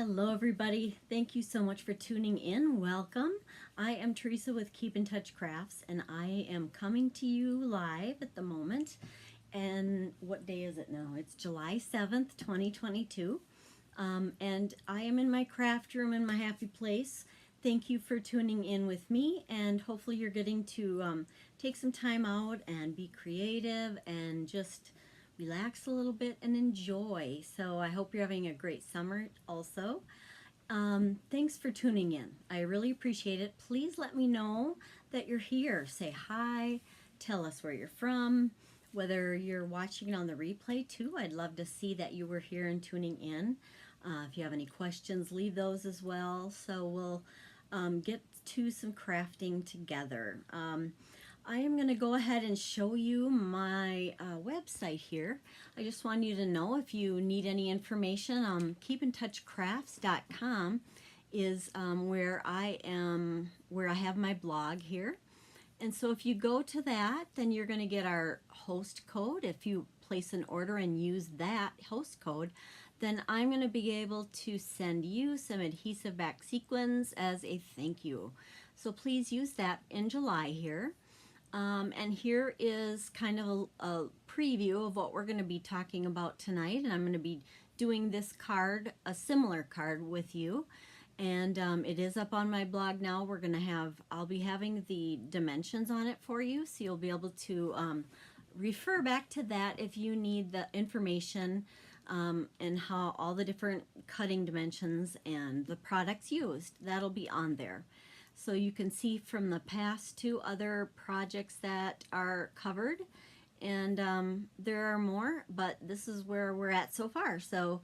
Hello everybody. Thank you so much for tuning in. Welcome. I am Teresa with Keep in Touch Crafts and I am coming to you live at the moment. And what day is it now? It's July 7th, 2022. And I am in my craft room in my happy place. Thank you for tuning in with me, and hopefully you're getting to take some time out and be creative and just relax a little bit and enjoy. So I hope you're having a great summer also. Thanks for tuning in. I really appreciate it. Please let me know that you're here. Say hi, tell us where you're from, whether you're watching it on the replay too. I'd love to see that you were here and tuning in. If you have any questions, leave those as well. So we'll get to some crafting together. I am going to go ahead and show you my website here. I just want you to know, if you need any information, keepintouchcrafts.com is where I have my blog here. And so if you go to that, then you're going to get our host code. If you place an order and use that host code, then I'm going to be able to send you some adhesive back sequins as a thank you. So please use that in July here. And here is kind of a preview of what we're going to be talking about tonight. And I'm going to be doing this card, a similar card with you. And it is up on my blog now. I'll be having the dimensions on it for you. So you'll be able to refer back to that if you need the information and how all the different cutting dimensions and the products used. That'll be on there. So you can see from the past 2 other projects that are covered, and there are more, but this is where we're at so far. So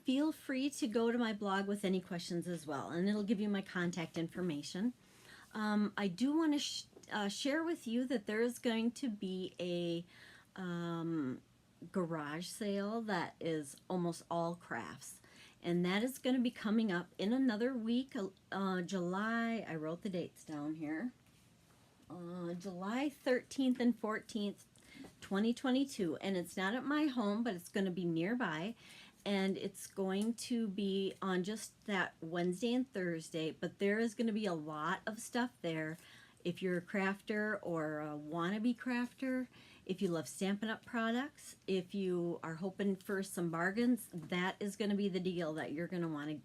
feel free to go to my blog with any questions as well, and it'll give you my contact information. I do want to share with you that there is going to be a garage sale that is almost all crafts. And that is going to be coming up in another week, July, I wrote the dates down here, July 13th and 14th, 2022. And it's not at my home, but it's going to be nearby. And it's going to be on just that Wednesday and Thursday. But there is going to be a lot of stuff there. If you're a crafter or a wannabe crafter, if you love Stampin' Up! Products, if you are hoping for some bargains, that is going to be the deal that you're going to want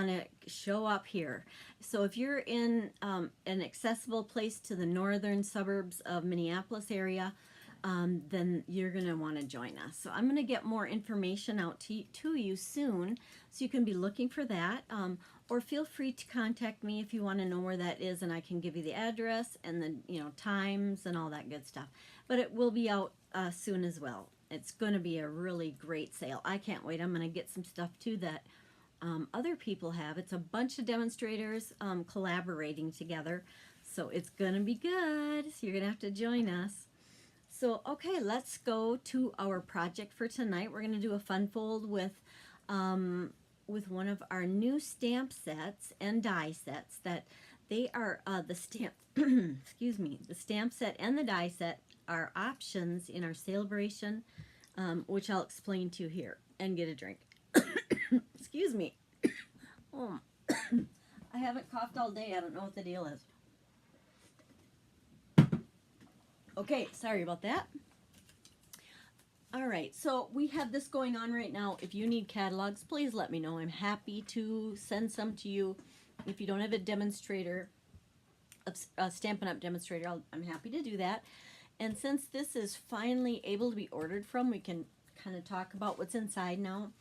to show up here. So if you're in an accessible place to the northern suburbs of Minneapolis area, then you're going to want to join us. So I'm going to get more information out to you soon, so you can be looking for that. Or feel free to contact me if you want to know where that is, and I can give you the address and the times and all that good stuff. But it will be out soon as well. It's going to be a really great sale. I can't wait. I'm going to get some stuff too that other people have. It's a bunch of demonstrators collaborating together, so it's going to be good. So you're going to have to join us. So okay, let's go to our project for tonight. We're going to do a fun fold with one of our new stamp sets and die sets. That they are the stamp excuse me, the stamp set and the die set are options in our celebration, which I'll explain to you here. And get a drink. Excuse me. Oh, I haven't coughed all day. I don't know what the deal is. Okay, sorry about that. All right, so we have this going on right now. If you need catalogs, please let me know. I'm happy to send some to you. If you don't have a demonstrator, a Stampin' Up! Demonstrator, I'm happy to do that. And since this is finally able to be ordered from, we can kind of talk about what's inside now.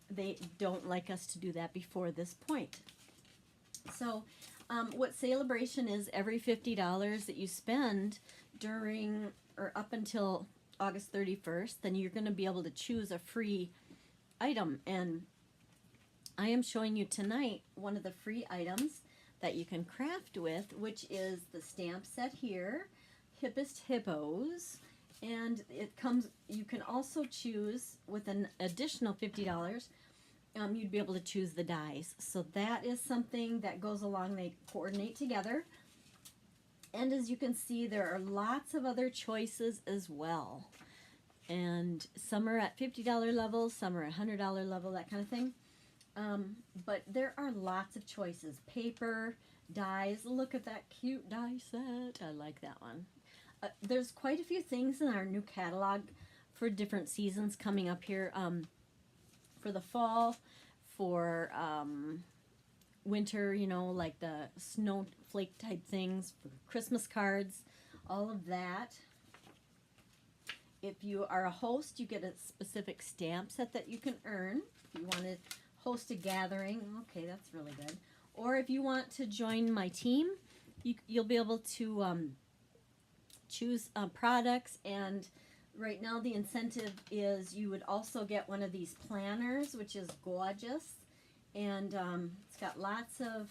They don't like us to do that before this point. So what Celebration is, every $50 that you spend during or up until August 31st, then you're going to be able to choose a free item. And I am showing you tonight one of the free items that you can craft with, which is the stamp set here, Hippest Hippos. And it comes, you can also choose with an additional $50, you'd be able to choose the dies. So that is something that goes along, they coordinate together. And as you can see, there are lots of other choices as well. And some are at $50 level, some are at $100 level, that kind of thing. But there are lots of choices. Paper, dies. Look at that cute die set. I like that one. There's quite a few things in our new catalog for different seasons coming up here. For the fall, for winter, you know, like the snowflake type things, for Christmas cards, all of that. If you are a host, you get a specific stamp set that you can earn. If you want to host a gathering, okay, that's really good. Or if you want to join my team, you'll be able to choose products. And right now the incentive is you would also get one of these planners, which is gorgeous. And it's got lots of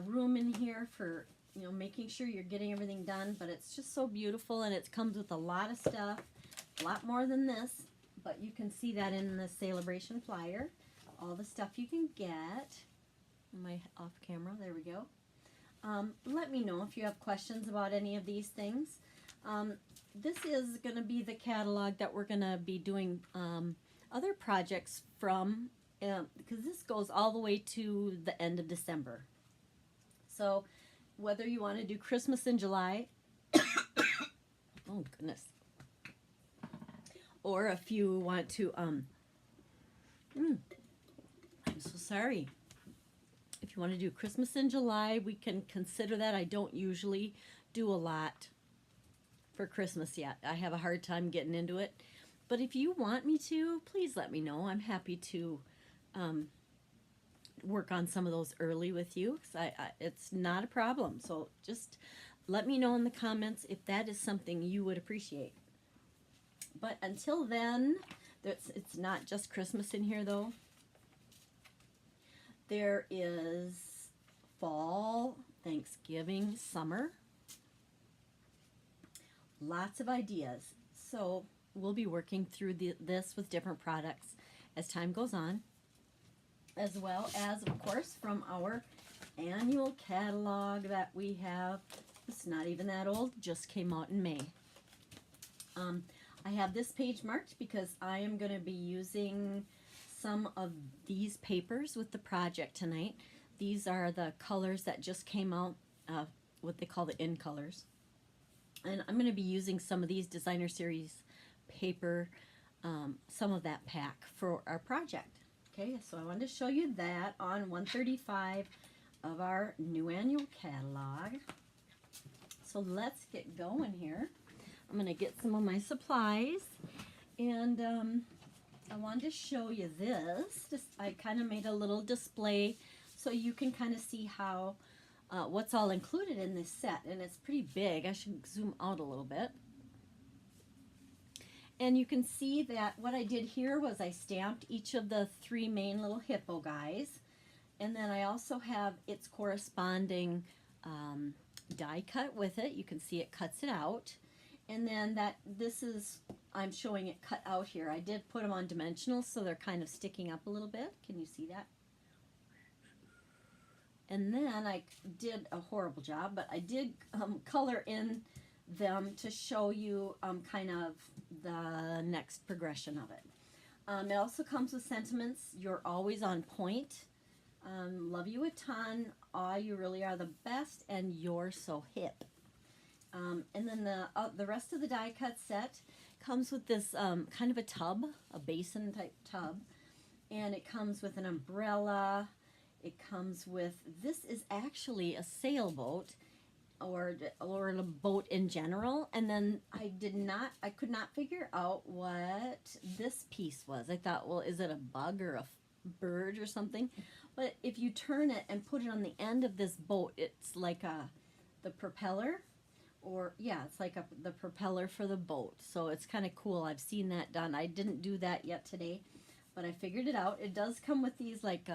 room in here for, you know, making sure you're getting everything done. But it's just so beautiful, and it comes with a lot of stuff, a lot more than this. But you can see that in the celebration flyer, all the stuff you can get. Am I off camera? There we go. Let me know if you have questions about any of these things. This is going to be the catalog that we're going to be doing other projects from, because this goes all the way to the end of December. So whether you want to do Christmas in July, oh goodness, or if you want to, I'm so sorry. If you want to do Christmas in July, we can consider that. I don't usually do a lot for Christmas yet. I have a hard time getting into it. But if you want me to, please let me know. I'm happy to work on some of those early with you. It's not a problem. So just let me know in the comments if that is something you would appreciate. But until then, it's not just Christmas in here though. There is fall, Thanksgiving, summer. Lots of ideas. So we'll be working through this with different products as time goes on, as well as, of course, from our annual catalog that we have. It's not even that old, just came out in May. I have this page marked because I am going to be using some of these papers with the project tonight. These are the colors that just came out, what they call the in colors. And I'm going to be using some of these designer series paper, some of that pack for our project. Okay, so I wanted to show you that on 135 of our new annual catalog. So let's get going here. I'm going to get some of my supplies, and I wanted to show you this. I kind of made a little display so you can kind of see how what's all included in this set, and it's pretty big. I should zoom out a little bit. And you can see that what I did here was I stamped each of the three main little hippo guys, and then I also have its corresponding die cut with it. You can see it cuts it out. And then I'm showing it cut out here. I did put them on dimensional, so they're kind of sticking up a little bit. Can you see that? And then I did a horrible job, but I did color in them to show you kind of the next progression of it. It also comes with sentiments. You're always on point. Love you a ton. Aw, you really are the best, and you're so hip. And then the rest of the die cut set comes with this kind of a tub, a basin type tub, and it comes with an umbrella. It comes with, this is actually a sailboat or a boat in general. And then I could not figure out what this piece was. I thought, well, is it a bug or a bird or something? But if you turn it and put it on the end of this boat, it's like the propeller. Or, yeah, it's like the propeller for the boat. So it's kind of cool. I've seen that done. I didn't do that yet today, but I figured it out. It does come with these, like,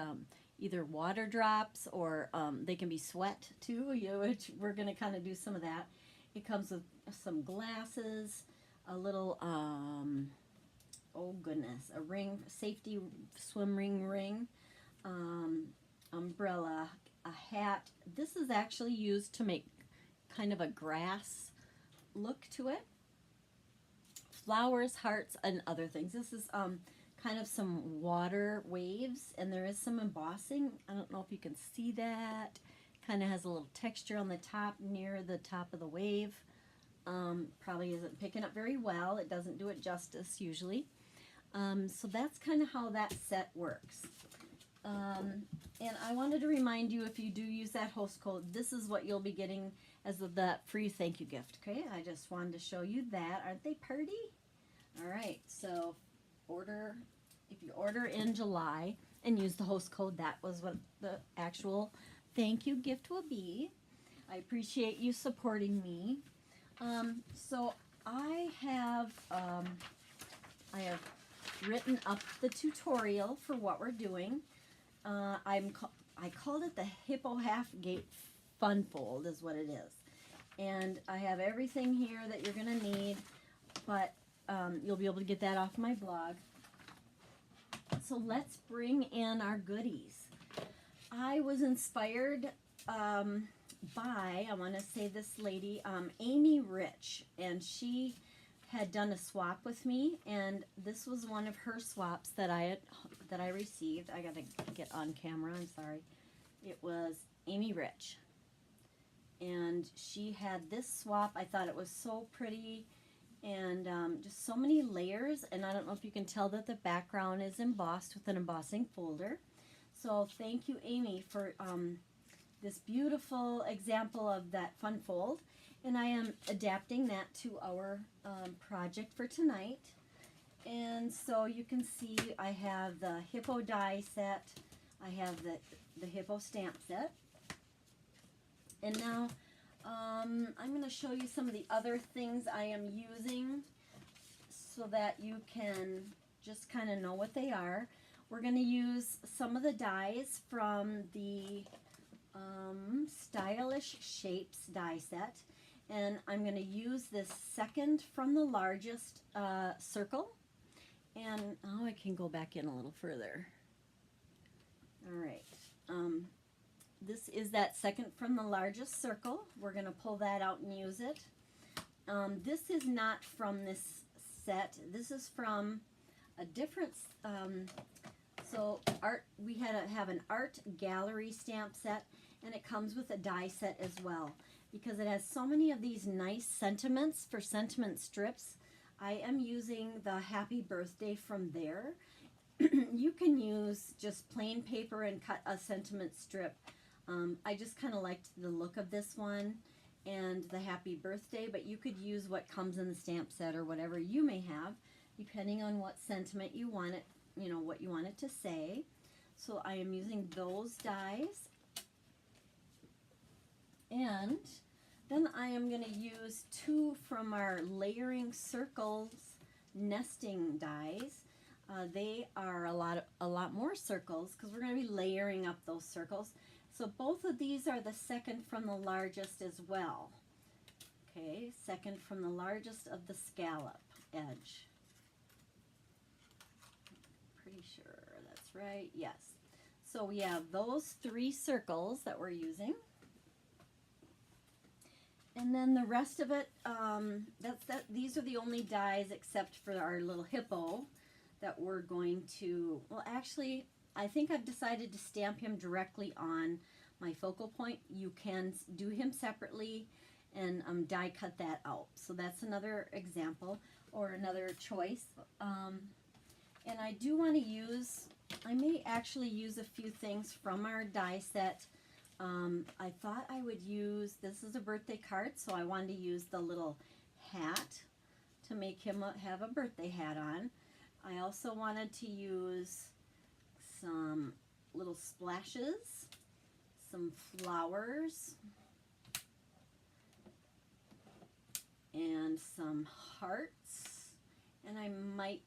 either water drops or they can be sweat, too, which we're going to kind of do some of that. It comes with some glasses, a little, oh, goodness, a ring, safety swim ring, umbrella, a hat. This is actually used to make kind of a grass look to it. Flowers, hearts, and other things. This is kind of some water waves, and there is some embossing. I don't know if you can see that. Kind of has a little texture on the top near the top of the wave. Probably isn't picking up very well. It doesn't do it justice usually. So that's kind of how that set works. And I wanted to remind you, if you do use that host code, this is what you'll be getting as the free thank you gift. Okay, I just wanted to show you that. Aren't they pretty? All right, so if you order in July and use the host code, that was what the actual thank you gift will be. I appreciate you supporting me. So I have written up the tutorial for what we're doing. I called it the Hippo Half Gate Funfold is what it is. And I have everything here that you're going to need, but you'll be able to get that off my blog. So let's bring in our goodies. I was inspired by, I want to say this lady, Amy Rich, and she had done a swap with me, and this was one of her swaps that I received. I gotta get on camera, I'm sorry. It was Amy Rich, and she had this swap. I thought it was so pretty, and just so many layers, and I don't know if you can tell that the background is embossed with an embossing folder. So thank you, Amy, for this beautiful example of that fun fold. And I am adapting that to our project for tonight. And so you can see I have the Hippo die set. I have the Hippo stamp set. And now I'm going to show you some of the other things I am using so that you can just kind of know what they are. We're going to use some of the dies from the Stylish Shapes die set. And I'm going to use this second from the largest circle. And I can go back in a little further. All right. This is that second from the largest circle. We're going to pull that out and use it. This is not from this set. This is from a different, we have an art gallery stamp set, and it comes with a die set as well. Because it has so many of these nice sentiments for sentiment strips, I am using the Happy Birthday from there. You can use just plain paper and cut a sentiment strip. I just kind of liked the look of this one and the Happy Birthday, but you could use what comes in the stamp set or whatever you may have, depending on what sentiment you want it, what you want it to say. So I am using those dies. And then I am going to use two from our Layering Circles nesting dies. They are a lot more circles because we're going to be layering up those circles. So both of these are the second from the largest as well. Okay, second from the largest of the scallop edge. Pretty sure that's right. Yes. So we have those three circles that we're using. And then the rest of it, these are the only dies except for our little hippo that we're going to, well actually, I think I've decided to stamp him directly on my focal point. You can do him separately and die cut that out. So that's another example or another choice. And I do want to use, I may actually use a few things from our die set. I thought I would use, this is a birthday card, so I wanted to use the little hat to make him have a birthday hat on. I also wanted to use some little splashes, some flowers, and some hearts. And I might,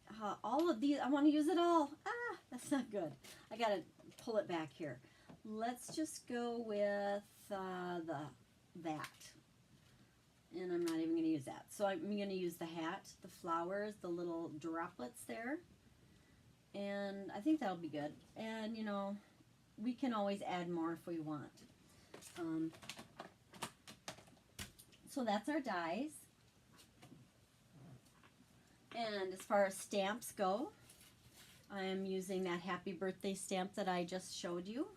all of these, I want to use it all. Ah, that's not good. I got to pull it back here. Let's just go with that. And I'm not even going to use that. So I'm going to use the hat, the flowers, the little droplets there. And I think that'll be good. And, we can always add more if we want. So that's our dies. And as far as stamps go, I am using that happy birthday stamp that I just showed you.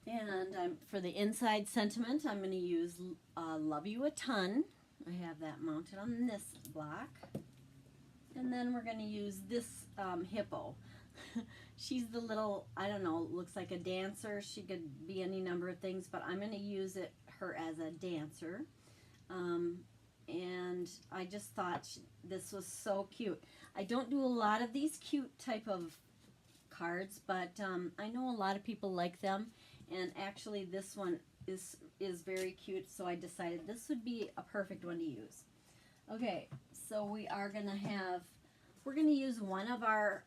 And for the inside sentiment, I'm going to use Love You a Ton. I have that mounted on this block. And then we're going to use this hippo. She's the little, I don't know, looks like a dancer. She could be any number of things, but I'm going to use her as a dancer. And I just thought this was so cute. I don't do a lot of these cute type of cards, but I know a lot of people like them. And actually this one is very cute, so I decided this would be a perfect one to use. Okay, so we're going to use one of our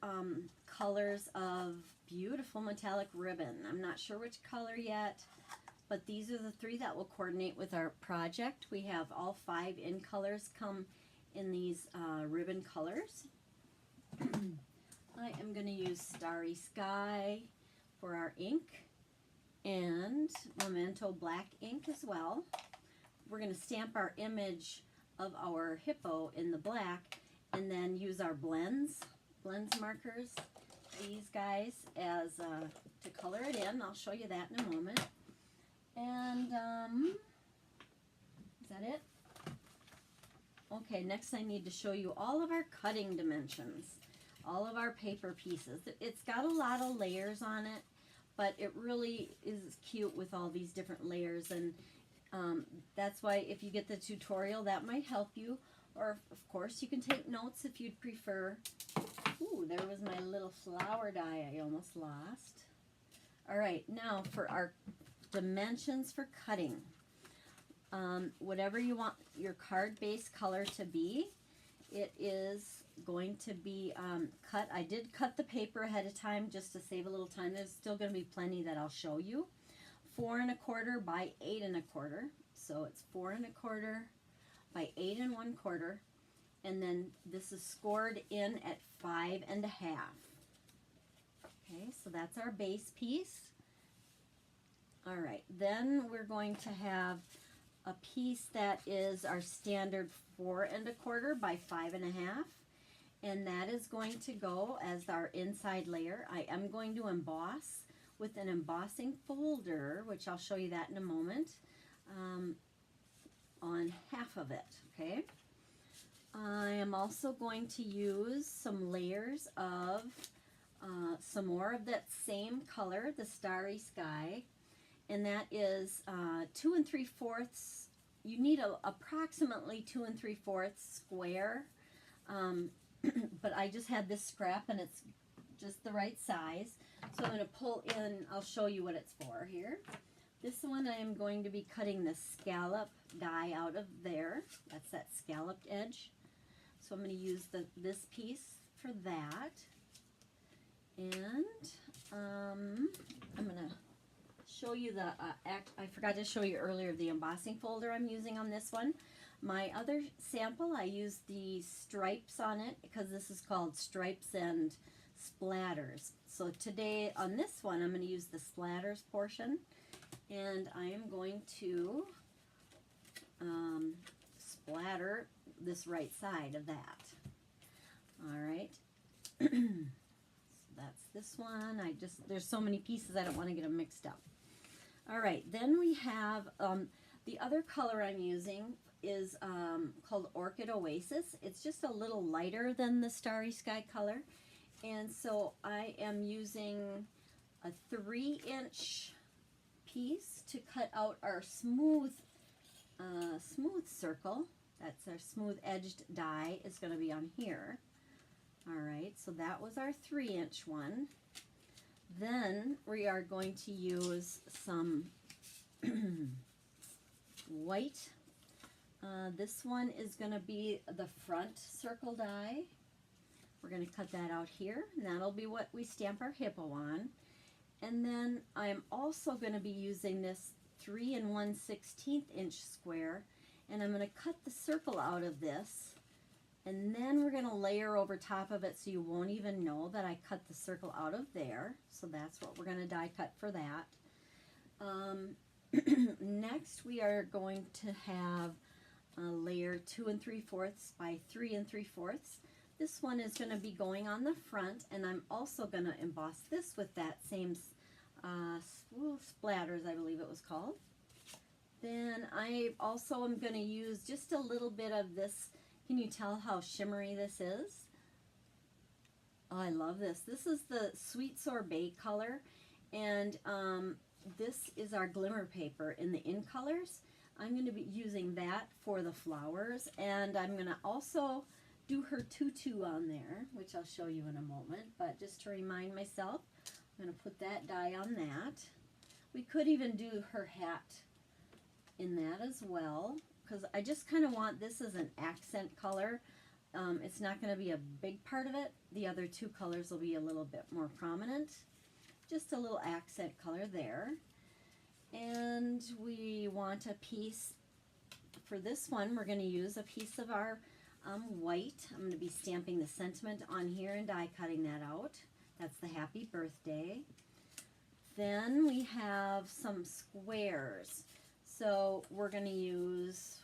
colors of beautiful metallic ribbon. I'm not sure which color yet, but these are the 3 that will coordinate with our project. We have all 5 in colors come in these ribbon colors. I am going to use Starry Sky for our ink and Memento black ink as well. We're going to stamp our image of our hippo in the black and then use our blends markers, these guys, as to color it in. I'll show you that in a moment. And is that it? Okay, next I need to show you all of our cutting dimensions, all of our paper pieces. It's got a lot of layers on it, but it really is cute with all these different layers, and that's why if you get the tutorial, that might help you. Or, of course, you can take notes if you'd prefer. Ooh, there was my little flower die I almost lost. All right, now for our dimensions for cutting. Whatever you want your card base color to be, it is going to be cut. I did cut the paper ahead of time just to save a little time. There's still going to be plenty that I'll show you. 4 1/4 by 8 1/4. So it's 4 1/4 by 8 1/4. And then this is scored in at 5 1/2. Okay, so that's our base piece. All right, then we're going to have a piece that is our standard 4 1/4 by 5 1/2. And that is going to go as our inside layer. I am going to emboss with an embossing folder, which I'll show you that in a moment, on half of it, okay? I am also going to use some layers of some more of that same color, the Starry Sky, and that is 2 3/4. You need approximately 2 3/4 square, but I just had this scrap and it's just the right size. So I'm going to pull in, I'll show you what it's for here. This one I am going to be cutting the scallop die out of there. That's that scalloped edge. So I'm going to use this piece for that. And I'm going to show you I forgot to show you earlier the embossing folder I'm using on this one. My other sample, I used the stripes on it because this is called Stripes and Splatters. So today on this one, I'm going to use the splatters portion, and I am going to splatter this right side of that. All right. So that's this one. There's so many pieces, I don't want to get them mixed up. All right, then we have the other color I'm using is called Orchid Oasis. It's just a little lighter than the Starry Sky color. And so I am using a 3-inch piece to cut out our smooth circle. That's our smooth edged die is going to be on here. All right, so that was our 3-inch one. Then we are going to use some white. This one is going to be the front circle die. We're going to cut that out here, and that'll be what we stamp our hippo on. And then I'm also going to be using this 3 1/16 inch square, and I'm going to cut the circle out of this, and then we're going to layer over top of it so you won't even know that I cut the circle out of there. So that's what we're going to die cut for that. Next we are going to have a layer 2 3/4 by 3 3/4. This one is going to be going on the front, and I'm also going to emboss this with that same splatters, I believe it was called. Then I also am going to use just a little bit of this. Can you tell how shimmery this is? Oh, I love this. This is the Sweet Sorbet color, and this is our glimmer paper in the In Colors. I'm going to be using that for the flowers, and I'm going to also do her tutu on there, which I'll show you in a moment, but just to remind myself, I'm going to put that dye on that. We could even do her hat in that as well, because I just kind of want this as an accent color. It's not going to be a big part of it. The other two colors will be a little bit more prominent. Just a little accent color there. And we want a piece, for this one, we're going to use a piece of our white. I'm going to be stamping the sentiment on here and die cutting that out. That's the happy birthday. Then we have some squares. So we're going to use,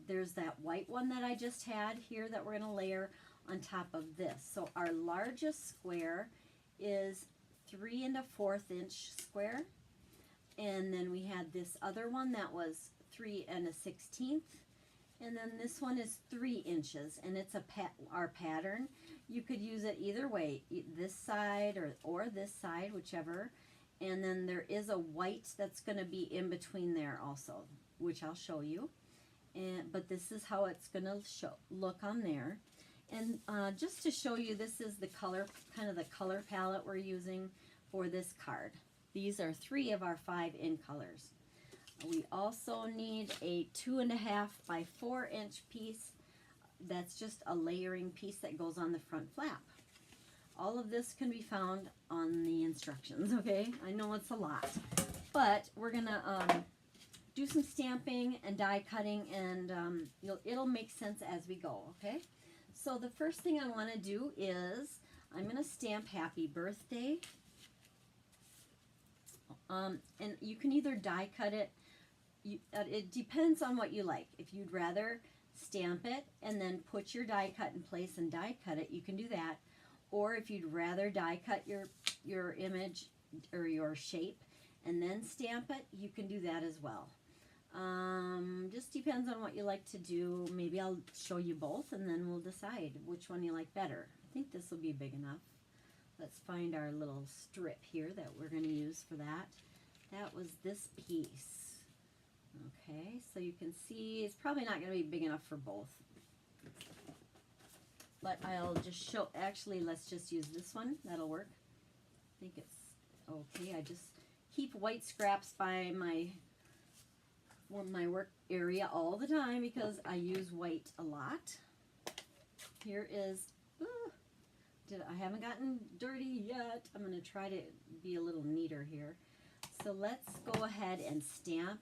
there's that white one that I just had here that we're going to layer on top of this. So our largest square is 3 1/4 inch square. And then we had this other one that was 3 1/16. And then this one is 3 inches, and it's our pattern. You could use it either way, this side or this side, whichever. And then there is a white that's going to be in between there also, which I'll show you. But this is how it's going to look on there. And just to show you, this is the color, kind of the color palette we're using for this card. These are 3 of our 5 In Colors. We also need a 2 1/2 by 4 inch piece. That's just a layering piece that goes on the front flap. All of this can be found on the instructions, okay? I know it's a lot, but we're gonna do some stamping and die cutting, and it'll make sense as we go, okay? So the first thing I want to do is I'm gonna stamp Happy Birthday. And you can either die cut it. It depends on what you like. If you'd rather stamp it and then put your die cut in place and die cut it, you can do that. Or if you'd rather die cut your image or your shape and then stamp it, you can do that as well. Just depends on what you like to do. Maybe I'll show you both and then we'll decide which one you like better. I think this will be big enough. Let's find our little strip here that we're going to use for that. That was this piece. Okay, so you can see it's probably not going to be big enough for both. But I'll just show, actually let's just use this one. That'll work. I think it's okay. I just keep white scraps by my work area all the time because I use white a lot. Here is, I haven't gotten dirty yet. I'm going to try to be a little neater here. So let's go ahead and stamp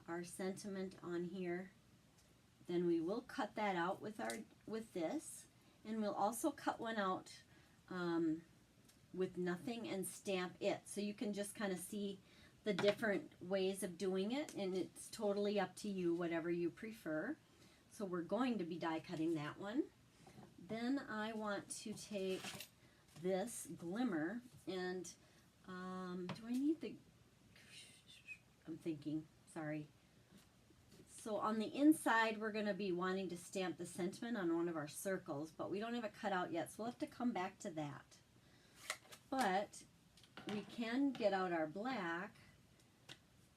our sentiment on here. Then we will cut that out with this, and we'll also cut one out with nothing and stamp it. So you can just kind of see the different ways of doing it, and it's totally up to you, whatever you prefer. So we're going to be die cutting that one. Then I want to take this glimmer and do I need the, I'm thinking, sorry. So on the inside, we're going to be wanting to stamp the sentiment on one of our circles, but we don't have it cut out yet, so we'll have to come back to that. But we can get out our black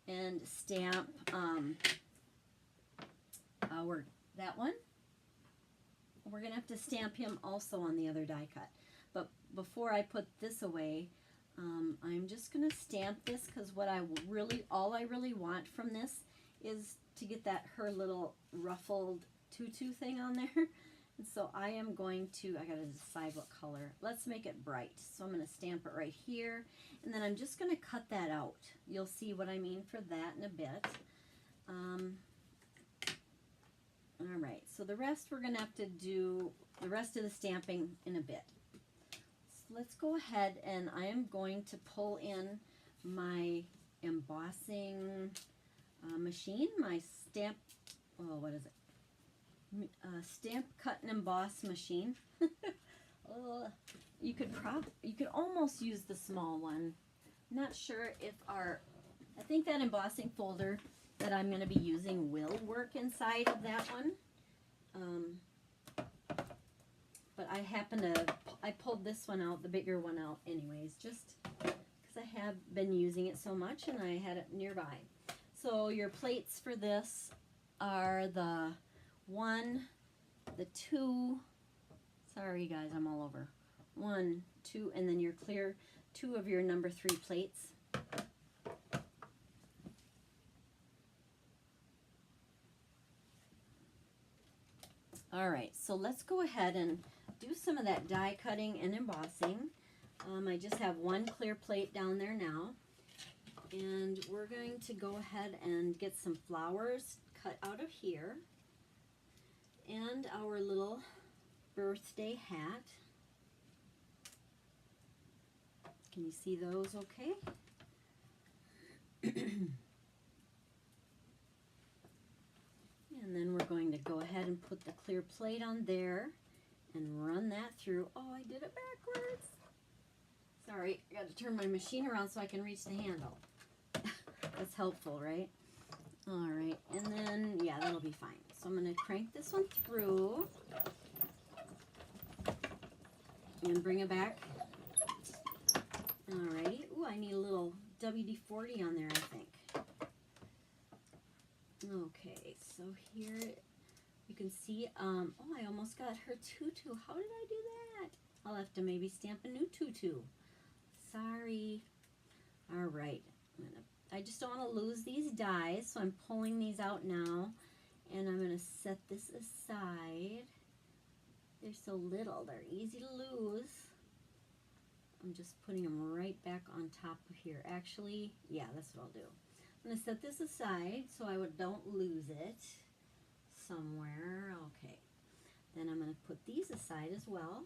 and stamp that one. We're going to have to stamp him also on the other die cut. But before I put this away, I'm just going to stamp this because all I really want from this is to get her little ruffled tutu thing on there. And so I am going to, I got to decide what color. Let's make it bright. So I'm going to stamp it right here. And then I'm just going to cut that out. You'll see what I mean for that in a bit. All right, so the rest we're going to have to do the rest of the stamping in a bit. So let's go ahead, and I am going to pull in my embossing machine, my stamp, oh, what is it? stamp, cut, and emboss machine. You could almost use the small one. Not sure if I think that embossing folder that I'm going to be using will work inside of that one. But I pulled this one out, the bigger one out anyways, just because I have been using it so much and I had it nearby. So your plates for this are the 1, the 2, sorry guys, I'm all over. 1, 2, and then your clear 2 of your number 3 plates. All right, so let's go ahead and do some of that die cutting and embossing. I just have 1 clear plate down there now. And we're going to go ahead and get some flowers cut out of here. And our little birthday hat. Can you see those okay? And then we're going to go ahead and put the clear plate on there and run that through. Oh, I did it backwards. Sorry, I got to turn my machine around so I can reach the handle. That's helpful, right? All right, and then, yeah, that'll be fine. So I'm going to crank this one through and bring it back. All righty. Ooh, I need a little WD-40 on there, I think. Okay, so here you can see, oh, I almost got her tutu. How did I do that? I'll have to maybe stamp a new tutu. Sorry. All right, I just don't want to lose these dies, so I'm pulling these out now, and I'm going to set this aside. They're so little, they're easy to lose. I'm just putting them right back on top of here. Actually, yeah, that's what I'll do. I'm going to set this aside so I don't lose it somewhere. Okay. Then I'm going to put these aside as well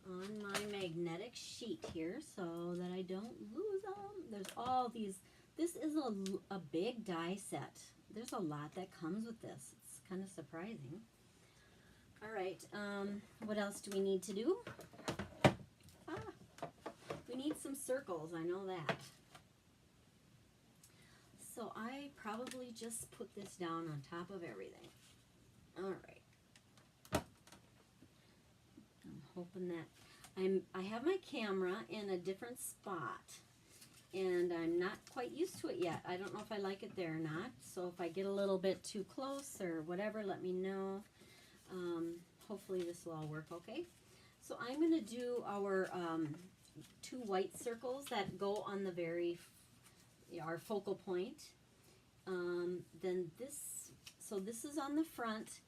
on my magnetic sheet here so that I don't lose them. There's all these. This is a big die set. There's a lot that comes with this. It's kind of surprising. All right. What else do we need to do? We need some circles. I know that. So I probably just put this down on top of everything. All right. I'm hoping that I have my camera in a different spot, and I'm not quite used to it yet. I don't know if I like it there or not. So if I get a little bit too close or whatever, let me know. Hopefully this will all work okay. So I'm going to do our 2 white circles that go on the our focal point. Then this is on the front,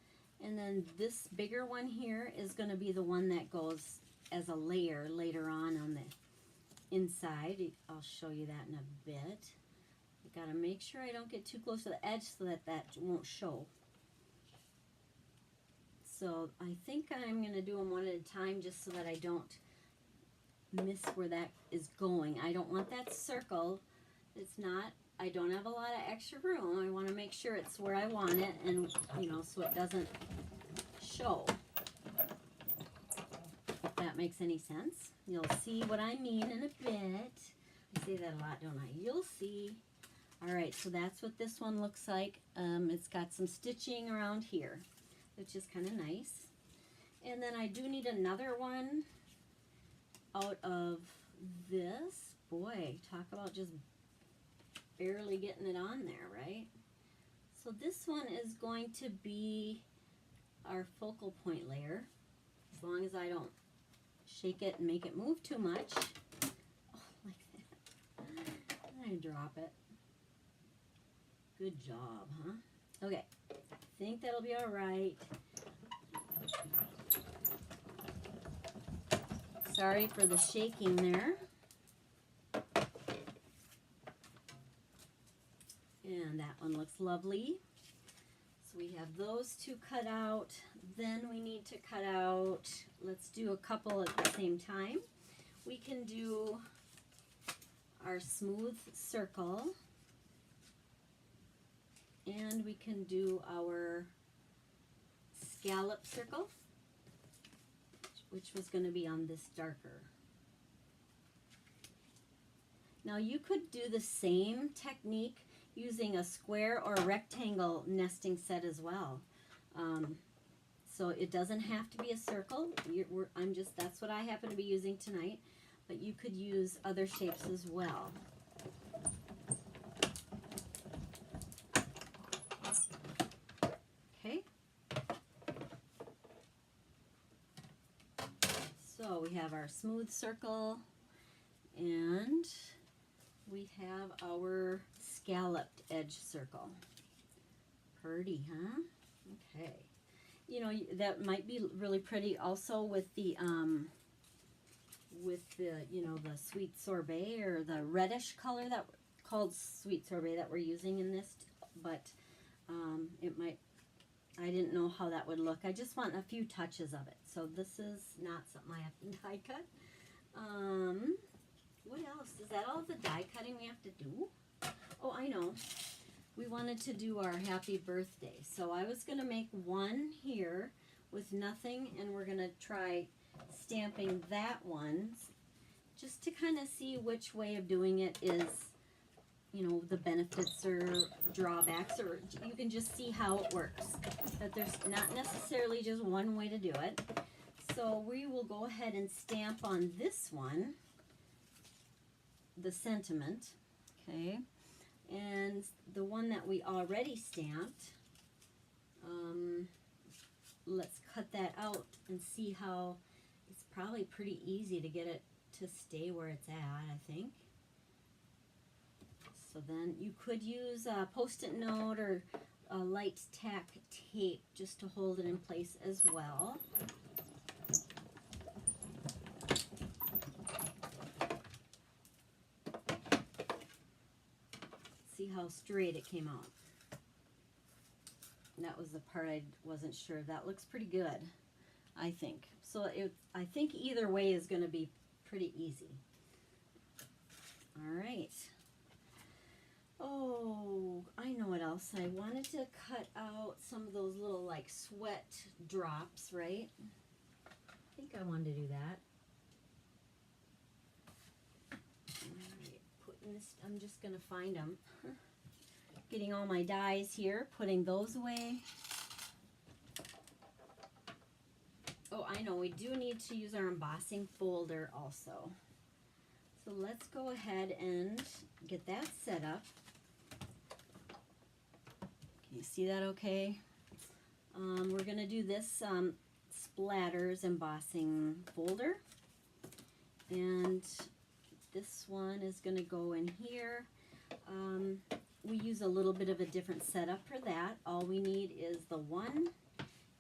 and then this bigger one here is going to be the one that goes as a layer later on the inside. I'll show you that in a bit. I got to make sure I don't get too close to the edge so that won't show. So I think I'm going to do them one at a time just so that I don't miss where that is going. I don't want that circle. I don't have a lot of extra room. I want to make sure it's where I want it, and so it doesn't show. If that makes any sense. You'll see what I mean in a bit. I say that a lot, don't I? You'll see. All right, so that's what this one looks like. It's got some stitching around here, which is kind of nice. And then I do need another one out of this. Boy, talk about just barely getting it on there, right? So this one is going to be our focal point layer, as long as I don't shake it and make it move too much. Oh, like that. I drop it. Good job, huh? Okay, I think that'll be all right. Sorry for the shaking there. And that one looks lovely. So we have those 2 cut out. Then we need to cut out, let's do a couple at the same time. We can do our smooth circle. And we can do our scallop circle, which was going to be on this darker. Now you could do the same technique using a square or a rectangle nesting set as well. So it doesn't have to be a circle. That's what I happen to be using tonight, but you could use other shapes as well. Okay. So we have our smooth circle, and we have our scalloped edge circle. Pretty, huh? Okay. You know, that might be really pretty also with the you know, the sweet sorbet, or the reddish color that called sweet sorbet that we're using in this, but it might, I didn't know how that would look. I just want a few touches of it. So this is not something I have to die cut. What else? Is that all the die cutting we have to do? Oh, I know. We wanted to do our happy birthday. So I was going to make one here with nothing, and we're going to try stamping that one just to kind of see which way of doing it is, you know, the benefits or drawbacks, or you can just see how it works. That there's not necessarily just one way to do it. So we will go ahead and stamp on this one the sentiment, okay? And the one that we already stamped, let's cut that out and see how it's probably pretty easy to get it to stay where it's at, I think. So then you could use a Post-it note or a light tack tape just to hold it in place as well. See how straight it came out. That was the part I wasn't sure. That looks pretty good, I think. So I think either way is going to be pretty easy. All right. Oh, I know what else. I wanted to cut out some of those little like sweat drops, right? I think I wanted to do that. I'm just going to find them. Getting all my dies here, putting those away. Oh, I know, we do need to use our embossing folder also. So let's go ahead and get that set up. Can you see that okay? We're going to do this splatters embossing folder. And this one is going to go in here. We use a little bit of a different setup for that. All we need is the 1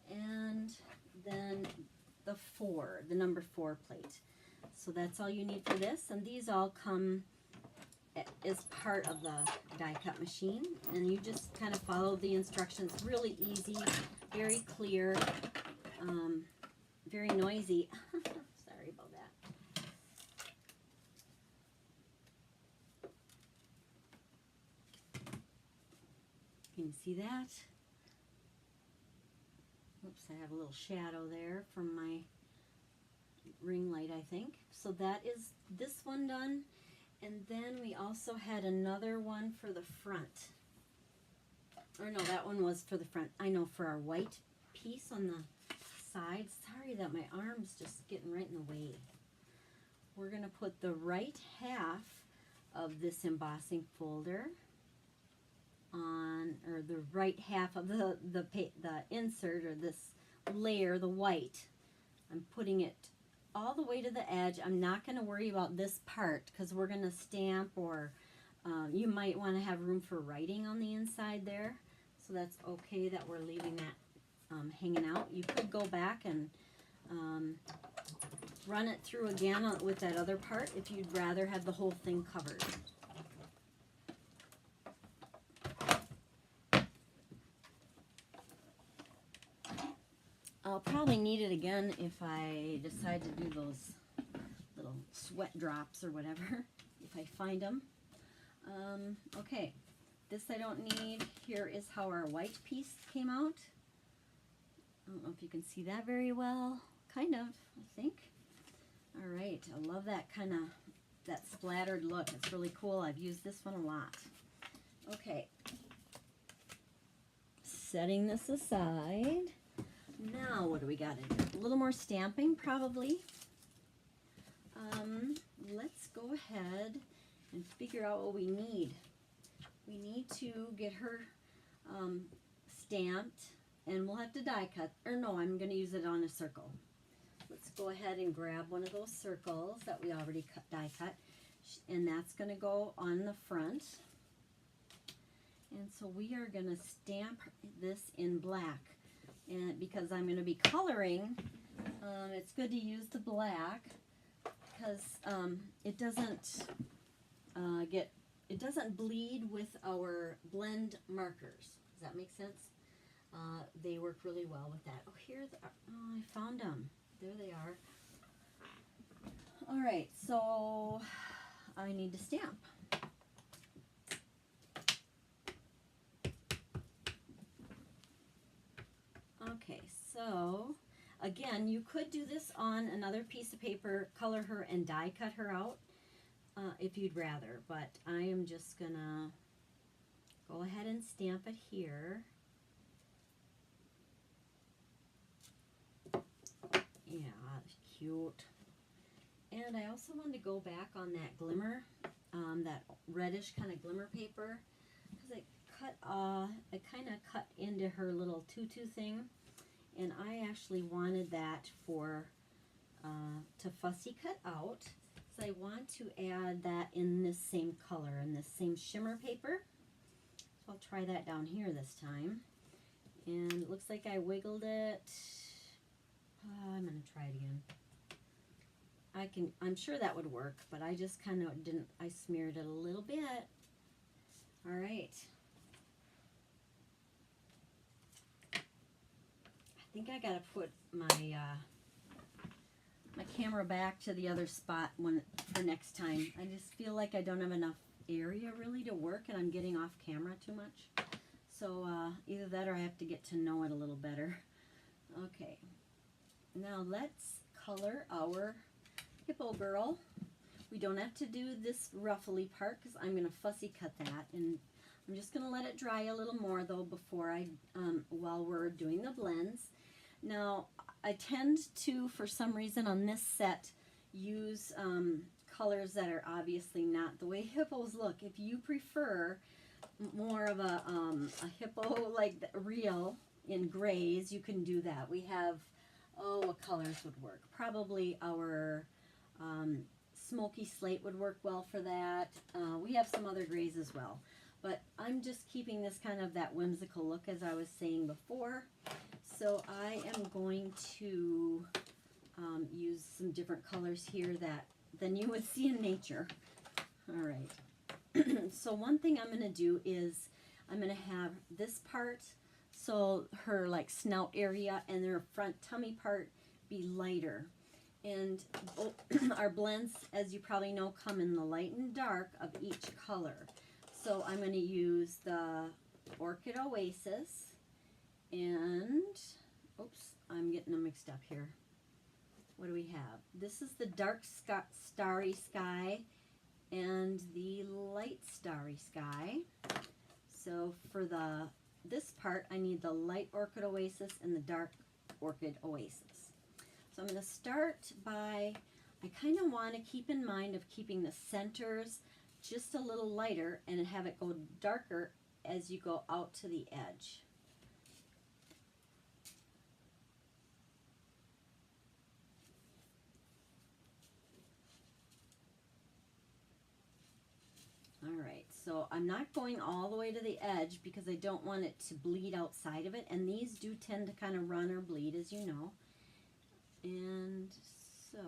and then the 4, the number 4 plate. So that's all you need for this. And these all come as part of the die cut machine. And you just kind of follow the instructions. Really easy, very clear, very noisy. Sorry about that. Can you see that? Oops, I have a little shadow there from my ring light, I think. So that is this one done. And then we also had another one for the front. Or no, that one was for the front. I know, for our white piece on the side. Sorry that my arm's just getting right in the way. We're going to put the right half of this embossing folder on, or the right half of the insert, or this layer, the white. I'm putting it all the way to the edge. I'm not going to worry about this part because we're going to stamp, or you might want to have room for writing on the inside there. So that's okay that we're leaving that hanging out. You could go back and run it through again with that other part if you'd rather have the whole thing covered. I'll probably need it again if I decide to do those little sweat drops or whatever, if I find them. Okay, this I don't need. Here is how our white piece came out. I don't know if you can see that very well. Kind of, I think. All right, I love that kind of, that splattered look. It's really cool. I've used this one a lot. Okay. Setting this aside. Now, what do we got to do? A little more stamping, probably. Let's go ahead and figure out what we need. We need to get her stamped, and we'll have to die cut. Or no, I'm going to use it on a circle. Let's go ahead and grab one of those circles that we already die cut, and that's going to go on the front. And so we are going to stamp this in black, and because I'm going to be coloring, it's good to use the black because it doesn't it doesn't bleed with our blend markers. Does that make sense? They work really well with that. Oh, I found them. There they are. All right, so I need to stamp. Okay, so again, you could do this on another piece of paper, color her and die cut her out if you'd rather, but I am just gonna go ahead and stamp it here. Yeah, cute. And I also wanted to go back on that glimmer, that reddish kind of glimmer paper, because it kind of cut into her little tutu thing, and I actually wanted that for to fussy cut out. So I want to add that in this same color, in this same shimmer paper. So I'll try that down here this time. And it looks like I wiggled it. I'm going to try it again. I'm sure that would work, but I just kind of I smeared it a little bit. All right. I think I got to put my my camera back to the other spot for next time. I just feel like I don't have enough area really to work, and I'm getting off camera too much. So either that or I have to get to know it a little better. Okay. Now let's color our hippo girl. We don't have to do this ruffly part because I'm going to fussy cut that, and I'm just going to let it dry a little more though before while we're doing the blends. Now I tend to, for some reason on this set, use colors that are obviously not the way hippos look. If you prefer more of a hippo like real in grays, you can do that. We have, what colors would work? Probably our smoky slate would work well for that. We have some other grays as well. But I'm just keeping this kind of that whimsical look as I was saying before. So I am going to use some different colors here than you would see in nature. All right. So one thing I'm going to do is I'm going to have this part, so her like snout area and her front tummy part be lighter. And our blends, as you probably know, come in the light and dark of each color. So I'm going to use the Orchid Oasis and, oops, I'm getting them mixed up here. What do we have? This is the dark starry sky and the light starry sky. So for this part, I need the light Orchid Oasis and the dark Orchid Oasis. So I'm going to start by, I kind of want to keep in mind of keeping the centers just a little lighter and have it go darker as you go out to the edge. Alright, so I'm not going all the way to the edge because I don't want it to bleed outside of it, and these do tend to kind of run or bleed, as you know. And so,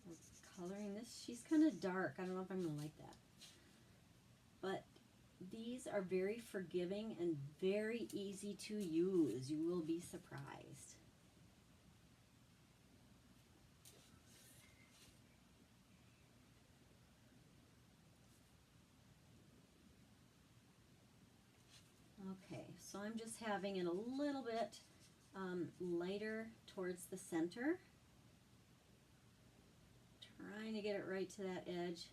we're coloring this. She's kind of dark. I don't know if I'm going to like that. But these are very forgiving and very easy to use. You will be surprised. Okay, so I'm just having it a little bit lighter towards the center. Trying to get it right to that edge.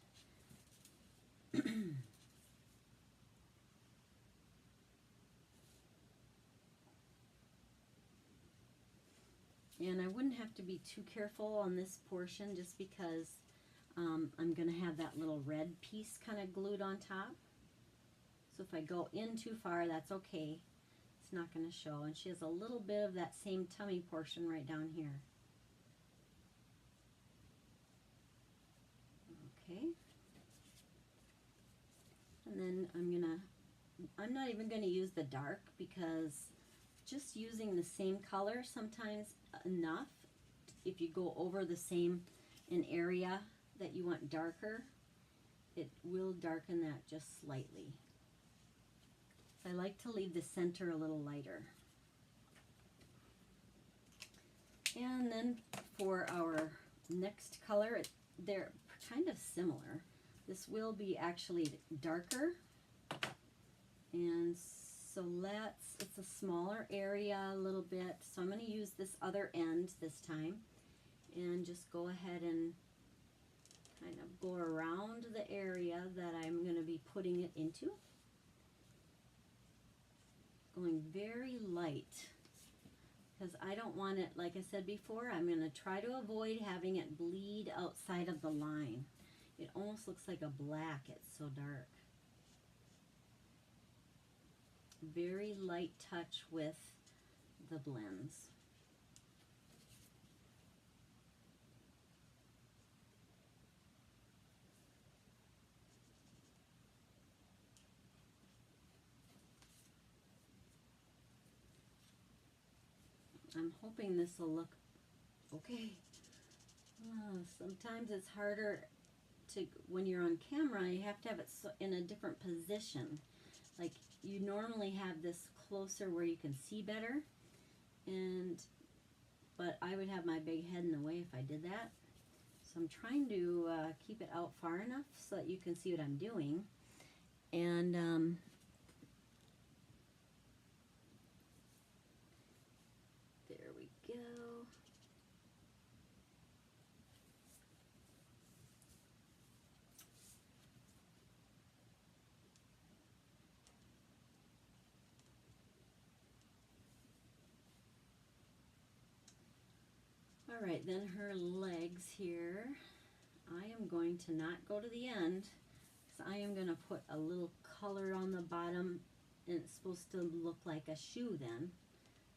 And I wouldn't have to be too careful on this portion just because I'm going to have that little red piece kind of glued on top. So if I go in too far, that's okay. It's not going to show. And she has a little bit of that same tummy portion right down here. Okay. And then I'm not even going to use the dark because just using the same color sometimes enough. If you go over the same an area that you want darker, it will darken that just slightly. I like to leave the center a little lighter. And then for our next color, they're kind of similar. This will be actually darker. And so it's a smaller area a little bit. So I'm going to use this other end this time and just go ahead and kind of go around the area that I'm going to be putting it into. Going very light because I don't want it, like I said before, I'm going to try to avoid having it bleed outside of the line. It almost looks like a black, it's so dark. Very light touch with the blends. I'm hoping this will look okay. Sometimes it's harder to, when you're on camera, you have to have it in a different position. Like you normally have this closer where you can see better, but I would have my big head in the way if I did that. So I'm trying to keep it out far enough so that you can see what I'm doing. And there we go. All right, then her legs here, I am going to not go to the end because I am going to put a little color on the bottom, and it's supposed to look like a shoe then.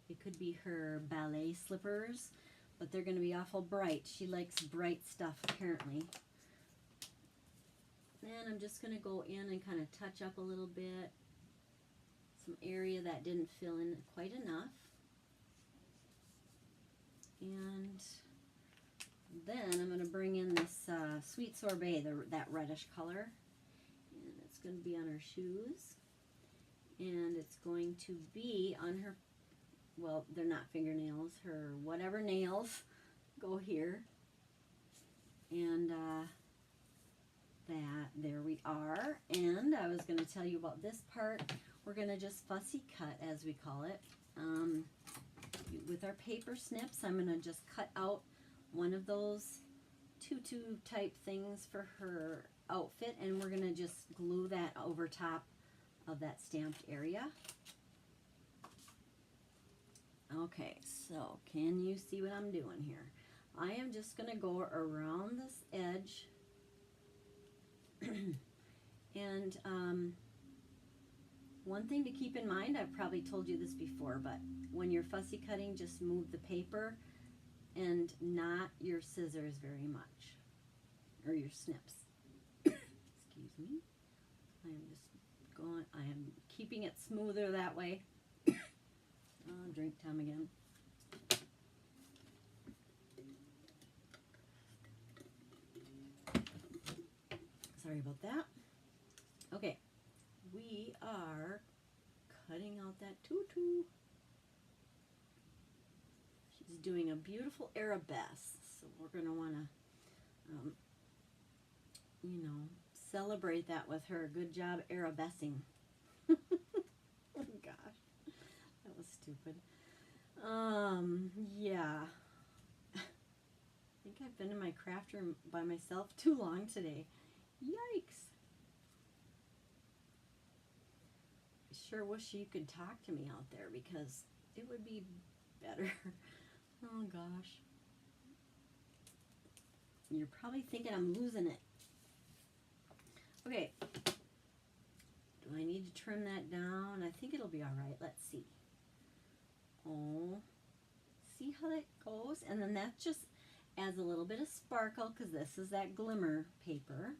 It could be her ballet slippers, but they're going to be awful bright. She likes bright stuff apparently. Then I'm just going to go in and kind of touch up a little bit, some area that didn't fill in quite enough. And then I'm going to bring in this Sweet Sorbet, that reddish color. And it's going to be on her shoes. And it's going to be on her, well, they're not fingernails, her whatever nails go here. And there we are. And I was going to tell you about this part. We're going to just fussy cut, as we call it. With our paper snips, I'm going to just cut out one of those tutu type things for her outfit, and we're going to just glue that over top of that stamped area. Okay, so can you see what I'm doing here? I am just going to go around this edge and one thing to keep in mind, I've probably told you this before, but when you're fussy cutting, just move the paper and not your scissors very much, or your snips. Excuse me. I am keeping it smoother that way. Drink time again. Sorry about that. Okay. We are cutting out that tutu. She's doing a beautiful arabesque, so we're going to want to, celebrate that with her. Good job arabesquing. Oh gosh, that was stupid. Yeah. I think I've been in my craft room by myself too long today. Yikes. I sure wish you could talk to me out there because it would be better. Oh gosh. You're probably thinking I'm losing it. Okay. Do I need to trim that down? I think it'll be all right. Let's see. Oh, see how that goes? And then that just adds a little bit of sparkle because this is that glimmer paper.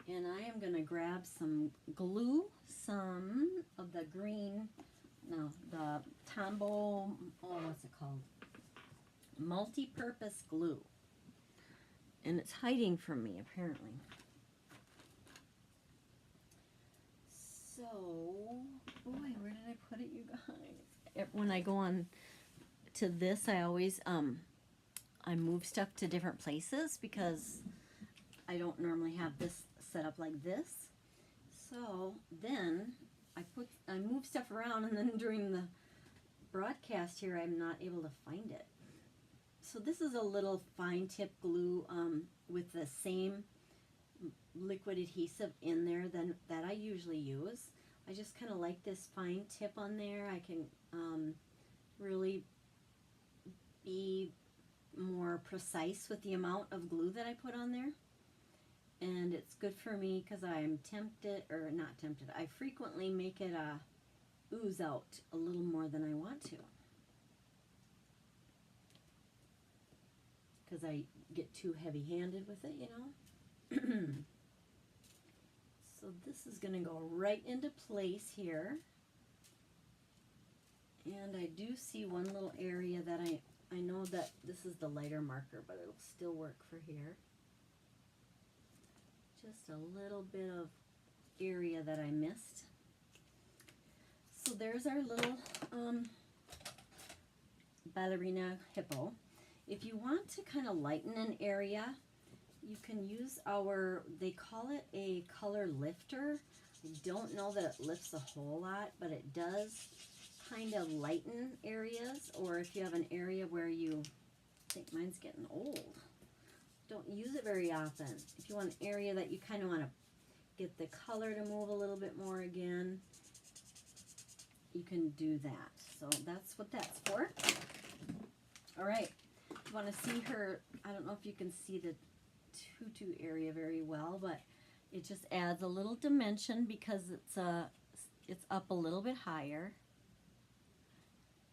And I am going to grab some glue, some of the green, no, the Tombow, oh, what's it called? Multi-purpose glue. And it's hiding from me, apparently. So, boy, where did I put it, you guys? When I go on to this, I always, I move stuff to different places because I don't normally have this set up like this. So then I move stuff around, and then during the broadcast here, I'm not able to find it. So this is a little fine tip glue with the same liquid adhesive in there that I usually use. I just kind of like this fine tip on there. I can really be more precise with the amount of glue that I put on there. And it's good for me because I'm tempted, or not tempted, I frequently make it ooze out a little more than I want to. Because I get too heavy-handed with it, you know. So this is going to go right into place here. And I do see one little area that I know that this is the lighter marker, but it'll still work for here. Just a little bit of area that I missed. So there's our little ballerina hippo. If you want to kind of lighten an area, you can use they call it a color lifter. I don't know that it lifts a whole lot, but it does kind of lighten areas. Or if you have an area where I think mine's getting old, don't use it very often. If you want an area that you kind of want to get the color to move a little bit more again, you can do that. So that's what that's for. All right. You want to see her, I don't know if you can see the tutu area very well, but it just adds a little dimension because it's up a little bit higher.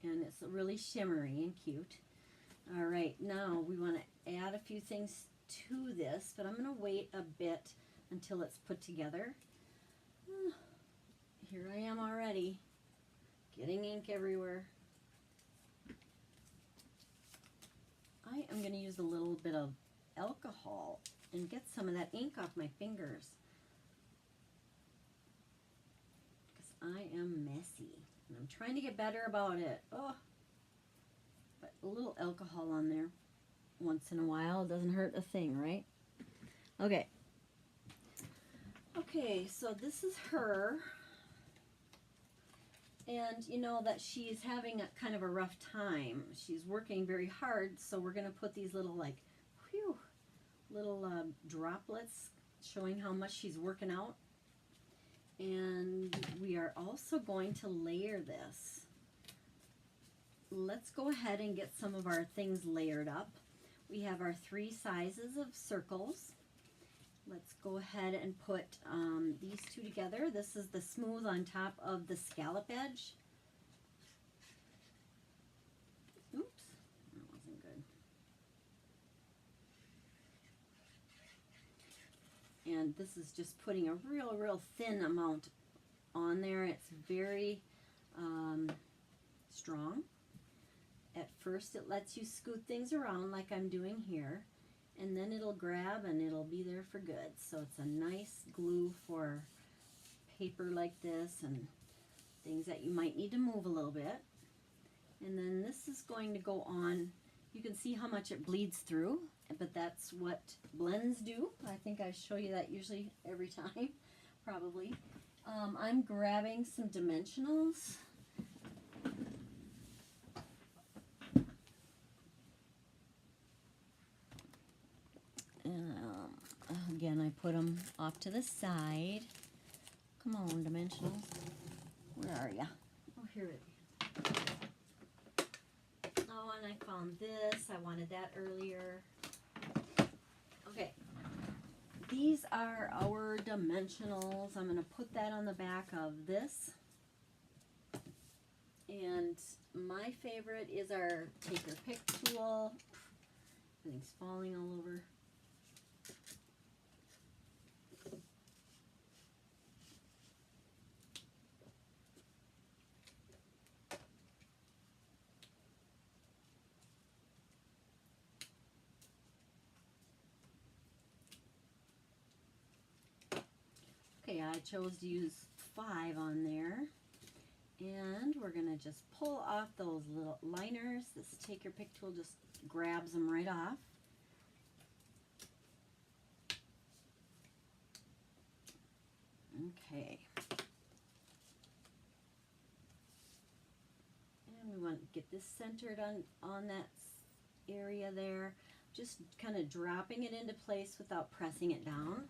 And it's really shimmery and cute. All right, now we want to add a few things to this, but I'm going to wait a bit until it's put together. Here I am already, getting ink everywhere. I am going to use a little bit of alcohol and get some of that ink off my fingers because I am messy and I'm trying to get better about it. Oh, but a little alcohol on there once in a while doesn't hurt a thing, right? Okay. Okay, so this is her. And you know that she's having a kind of a rough time. She's working very hard, so we're going to put these little little droplets showing how much she's working out. And we are also going to layer this. Let's go ahead and get some of our things layered up. We have our 3 sizes of circles. Let's go ahead and put these 2 together. This is the smooth on top of the scallop edge. Oops, that wasn't good. And this is just putting a real thin amount on there. It's very strong. At first it lets you scoot things around like I'm doing here. And then it'll grab and it'll be there for good. So it's a nice glue for paper like this and things that you might need to move a little bit. And then this is going to go on. You can see how much it bleeds through, but that's what blends do. I think I show you that usually every time, probably. I'm grabbing some dimensionals. put them off to the side. Come on, dimensionals. Where are ya? Oh, here it is. Oh, and I found this. I wanted that earlier. Okay. These are our dimensionals. I'm going to put that on the back of this. And my favorite is our take your pick tool. Everything's falling all over. Okay, I chose to use 5 on there. And we're going to just pull off those little liners. This take your pick tool just grabs them right off. Okay. And we want to get this centered on that area there. Just kind of dropping it into place without pressing it down.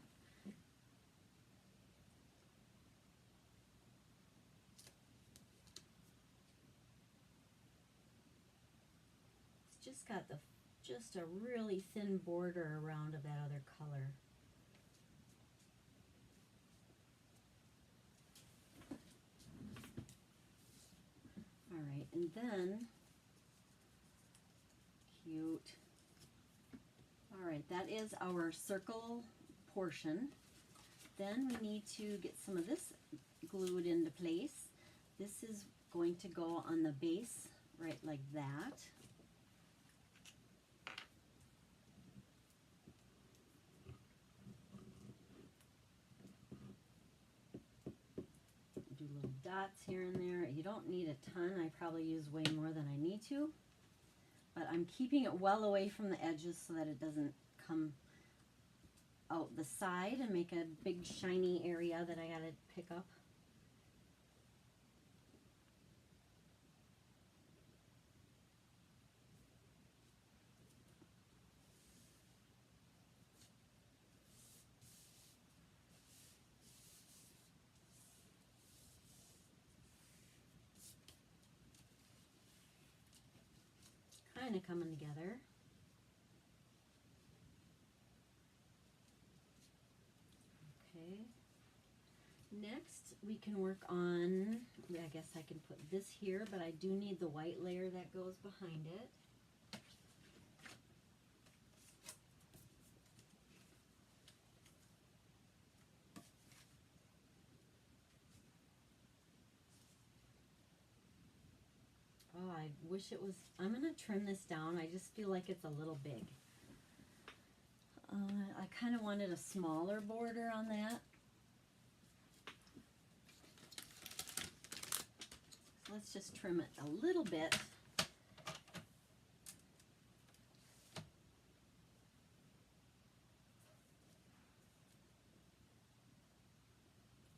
Just got just a really thin border around of that other color. All right, and then, cute. All right, that is our circle portion. Then we need to get some of this glued into place. This is going to go on the base, right like that. Do little dots here and there. You don't need a ton. I probably use way more than I need to. But I'm keeping it well away from the edges so that it doesn't come out the side and make a big shiny area that I gotta pick up. Kind of coming together. Okay. Next, we can work on, I guess I can put this here, but I do need the white layer that goes behind it. Oh, I wish it was, I'm going to trim this down. I just feel like it's a little big. I kind of wanted a smaller border on that. Let's just trim it a little bit.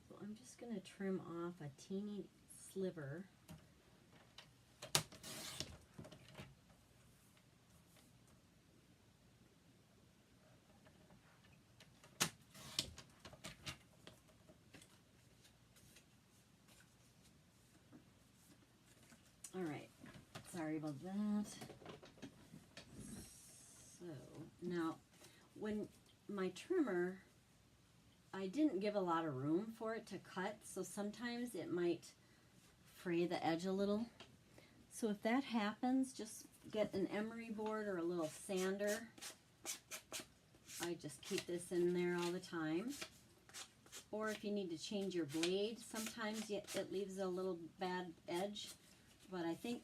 So I'm just going to trim off a teeny sliver. All right, sorry about that. So now, when my trimmer, I didn't give a lot of room for it to cut, so sometimes it might fray the edge a little. So if that happens, just get an emery board or a little sander. I just keep this in there all the time. Or if you need to change your blade, sometimes it leaves a little bad edge. But I think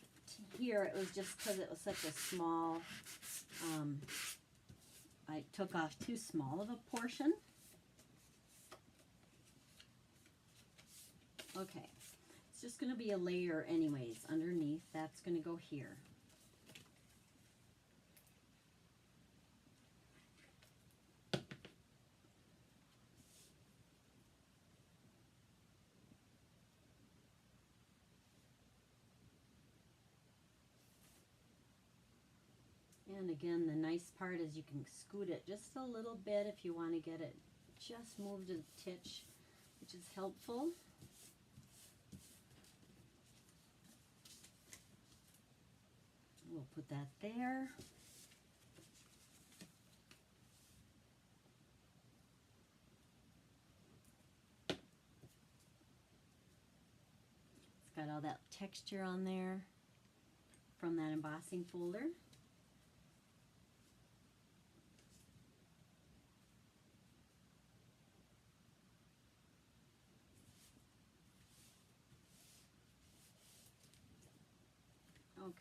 here it was just because it was such a small, I took off too small of a portion. Okay, it's just going to be a layer anyways underneath. That's going to go here. And again, the nice part is you can scoot it just a little bit if you want to get it just moved a titch, which is helpful. We'll put that there. It's got all that texture on there from that embossing folder.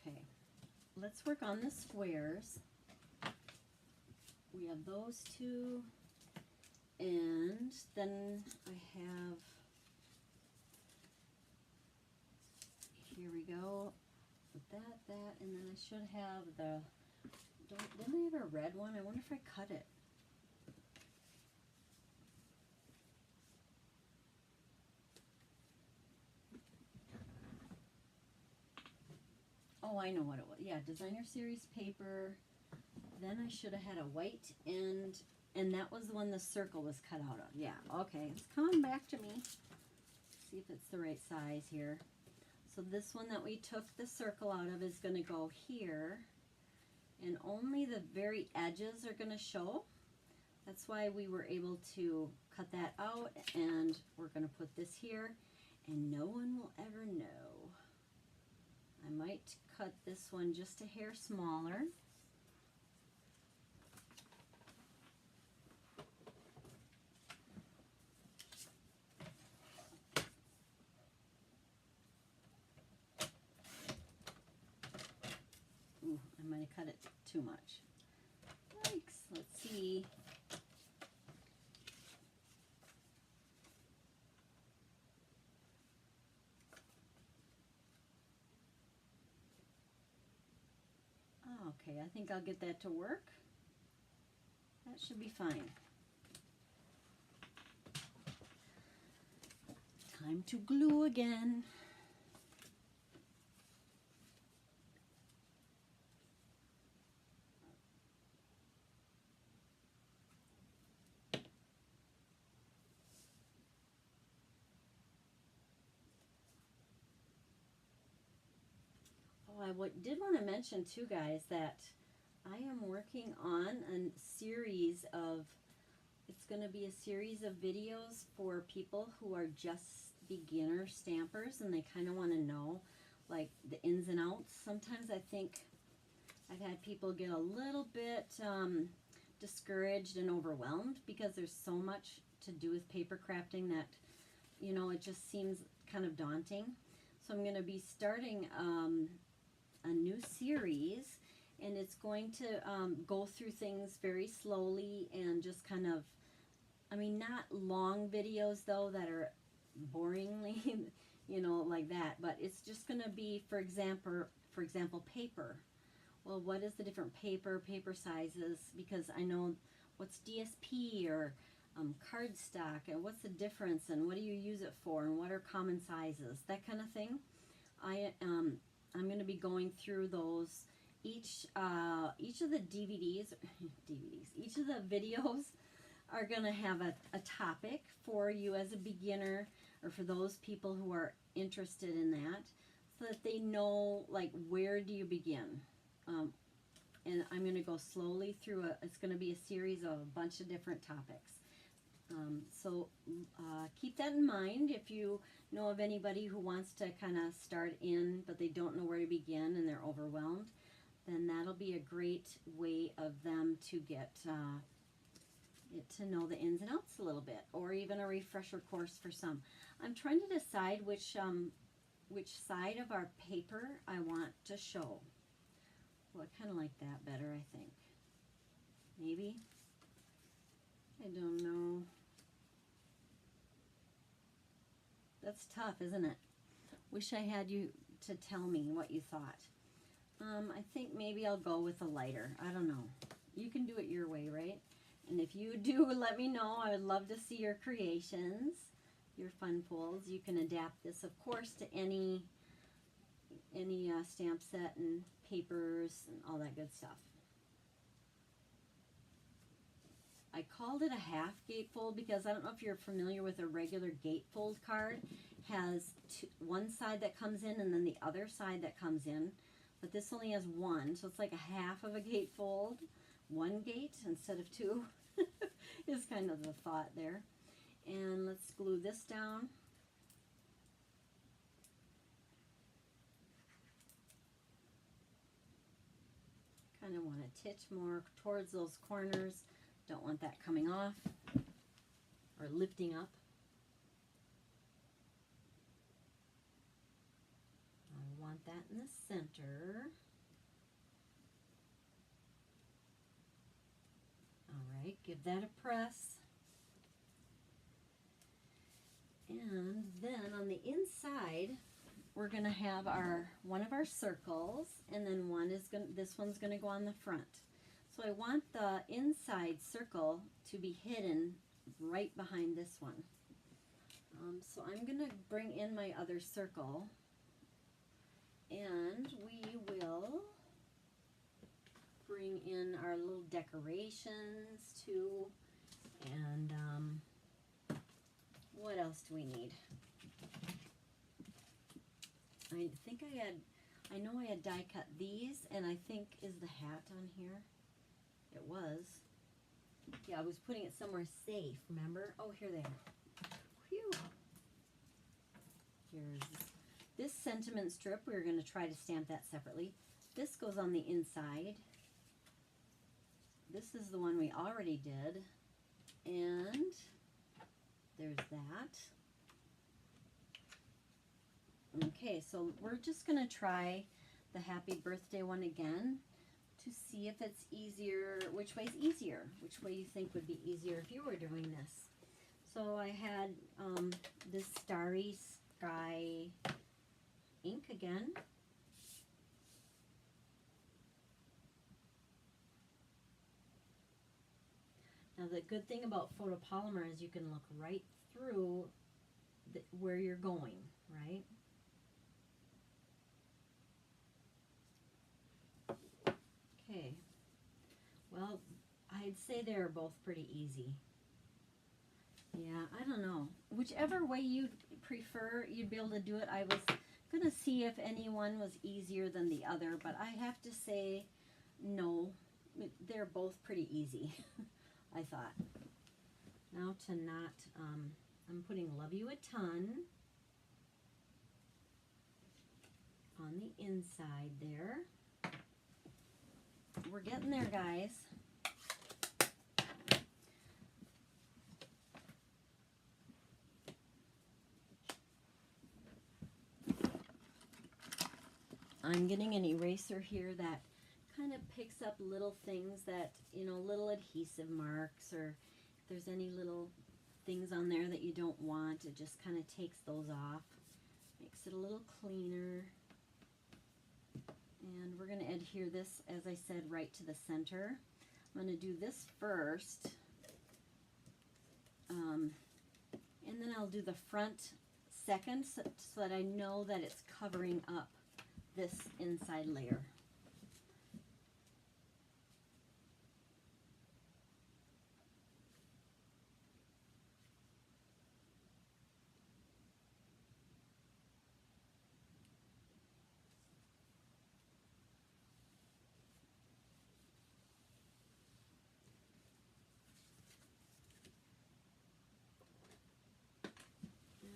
Okay, let's work on the squares. We have those two, and then I have, here we go, with that, and then I should have the, didn't I have a red one? I wonder if I cut it. Oh, I know what it was. Yeah, designer series paper. Then I should have had a white end, and that was the one the circle was cut out of. Yeah, okay. It's coming back to me. See if it's the right size here. So this one that we took the circle out of is going to go here, and only the very edges are going to show. That's why we were able to cut that out, and we're going to put this here, and no one will ever know. I might cut this one just a hair smaller. Ooh, I might have cut it too much. Yikes, let's see. Okay, I think I'll get that to work. That should be fine. Time to glue again. I did want to mention too, guys, that I am working on a series of, it's going to be a series of videos for people who are just beginner stampers and they kind of want to know like the ins and outs. Sometimes I think I've had people get a little bit discouraged and overwhelmed because there's so much to do with paper crafting that, you know, it just seems kind of daunting. So I'm going to be starting a new series, and it's going to go through things very slowly and just kind of, I mean, not long videos though that are boringly, you know, like that, but it's just going to be, for example, paper. Well, what is the different paper sizes? Because I know what's DSP or cardstock, and what's the difference, and what do you use it for, and what are common sizes, that kind of thing. I'm going to be going through those. Each of the DVDs, each of the videos are going to have a topic for you as a beginner, or for those people who are interested in that, so that they know, like, where do you begin. And I'm going to go slowly through it's going to be a series of a bunch of different topics. So keep that in mind. If you know of anybody who wants to kind of start in, but they don't know where to begin and they're overwhelmed, then that'll be a great way of them to get to know the ins and outs a little bit, or even a refresher course for some. I'm trying to decide which side of our paper I want to show. Well, I kind of like that better, I think. Maybe. I don't know. That's tough, isn't it? Wish I had you to tell me what you thought. I think maybe I'll go with a lighter. I don't know. You can do it your way, right? And if you do, let me know. I would love to see your creations, your fun folds. You can adapt this, of course, to any stamp set and papers and all that good stuff. I I called it a half gatefold because I don't know if you're familiar with a regular gatefold card. Has one side that comes in and then the other side that comes in. But this only has one, so it's like a half of a gatefold. One gate instead of two is kind of the thought there. And let's glue this down. Kind of want to titch more towards those corners. Don't want that coming off or lifting up. I want that in the center. All right, give that a press. And then on the inside, we're going to have one of our circles, and then this one's going to go on the front. So I want the inside circle to be hidden right behind this one. So I'm going to bring in my other circle, and we will bring in our little decorations too. And what else do we need? I know I had die cut these, and I think, is the hat on here? It was. Yeah, I was putting it somewhere safe, remember? Oh, here they are. Phew. Here's this sentiment strip. We're going to try to stamp that separately. This goes on the inside. This is the one we already did. And there's that. Okay, so we're just going to try the happy birthday one again to see if it's easier, which way's easier, which way you think would be easier if you were doing this. So I had this Starry Sky ink again. Now the good thing about photopolymer is you can look right through where you're going, right? Okay, well, I'd say they're both pretty easy. Yeah, I don't know. Whichever way you'd prefer, you'd be able to do it. I was going to see if any one was easier than the other, but I have to say no. They're both pretty easy, I thought. Now to not, I'm putting Love You a Ton on the inside there. We're getting there, guys. I'm getting an eraser here that kind of picks up little things that, you know, little adhesive marks, or if there's any little things on there that you don't want, it just kind of takes those off. Makes it a little cleaner. And we're going to adhere this, as I said, right to the center. I'm going to do this first. And then I'll do the front second so that I know that it's covering up this inside layer.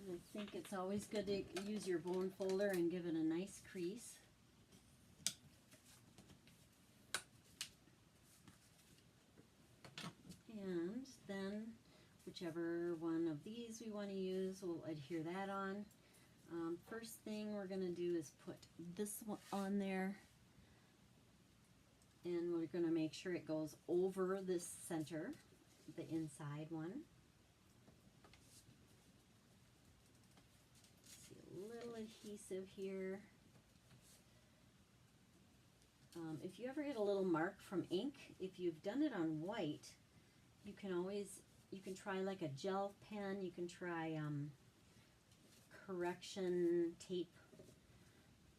I think it's always good to use your bone folder and give it a nice crease. And then whichever one of these we want to use, we'll adhere that on. First thing we're going to do is put this one on there. And we're going to make sure it goes over this center, the inside one. Little adhesive here. If you ever get a little mark from ink, if you've done it on white, you can try like a gel pen, you can try correction tape.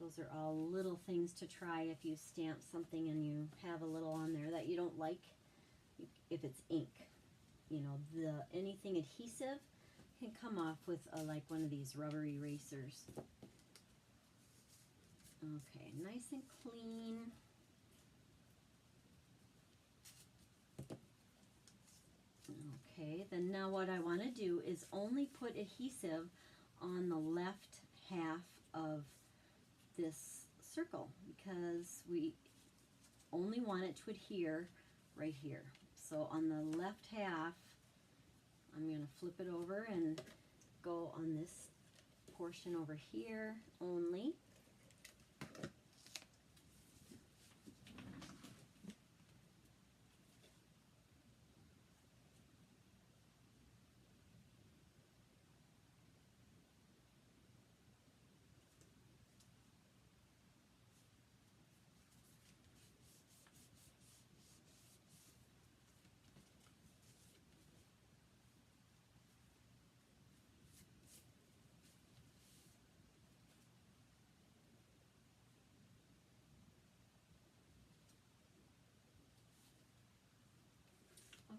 Those are all little things to try if you stamp something and you have a little on there that you don't like, if it's ink. you know, the anything adhesive can come off with like one of these rubber erasers. Okay, nice and clean. Okay, then now what I want to do is only put adhesive on the left half of this circle because we only want it to adhere right here. So on the left half, I'm going to flip it over and go on this portion over here only.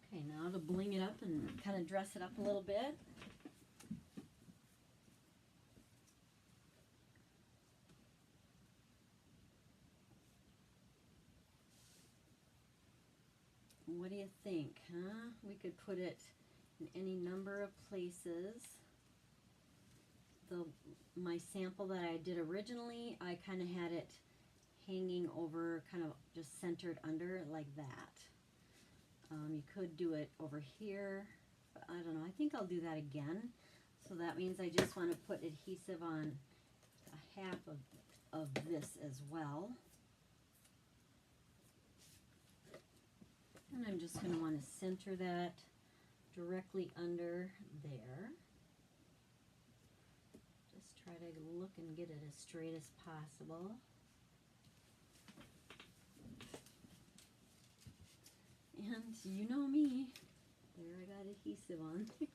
Okay, now to bling it up and kind of dress it up a little bit. What do you think, huh? We could put it in any number of places. My sample that I did originally, I kind of had it hanging over, kind of just centered under like that. You could do it over here, but I don't know. I think I'll do that again. So that means I just want to put adhesive on a half of this as well. And I'm just going to want to center that directly under there. Just try to look and get it as straight as possible. And you know me, there I got adhesive on. Oh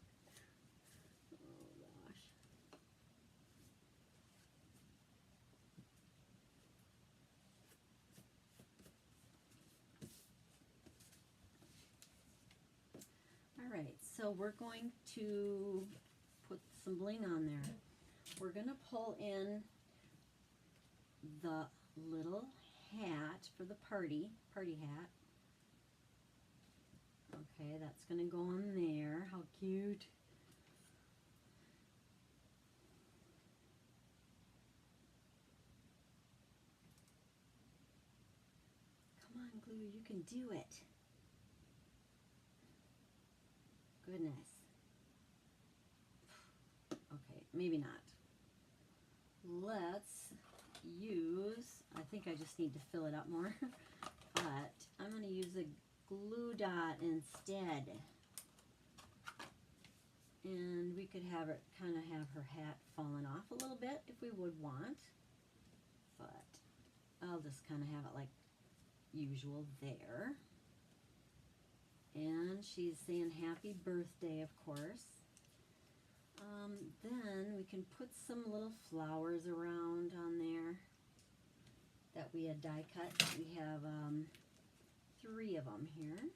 gosh. Alright, so we're going to put some bling on there. We're going to pull in the little hat for the party hat. Okay, that's going to go on there. How cute. Come on, glue, you can do it. Goodness. Okay, maybe not. Let's use, I think I just need to fill it up more, but I'm going to use a glue dot instead. And we could have it kind of have her hat falling off a little bit if we would want, but I'll just kind of have it like usual there. And she's saying happy birthday, of course. Then we can put some little flowers around on there that we had die cut. We have 3 of them here.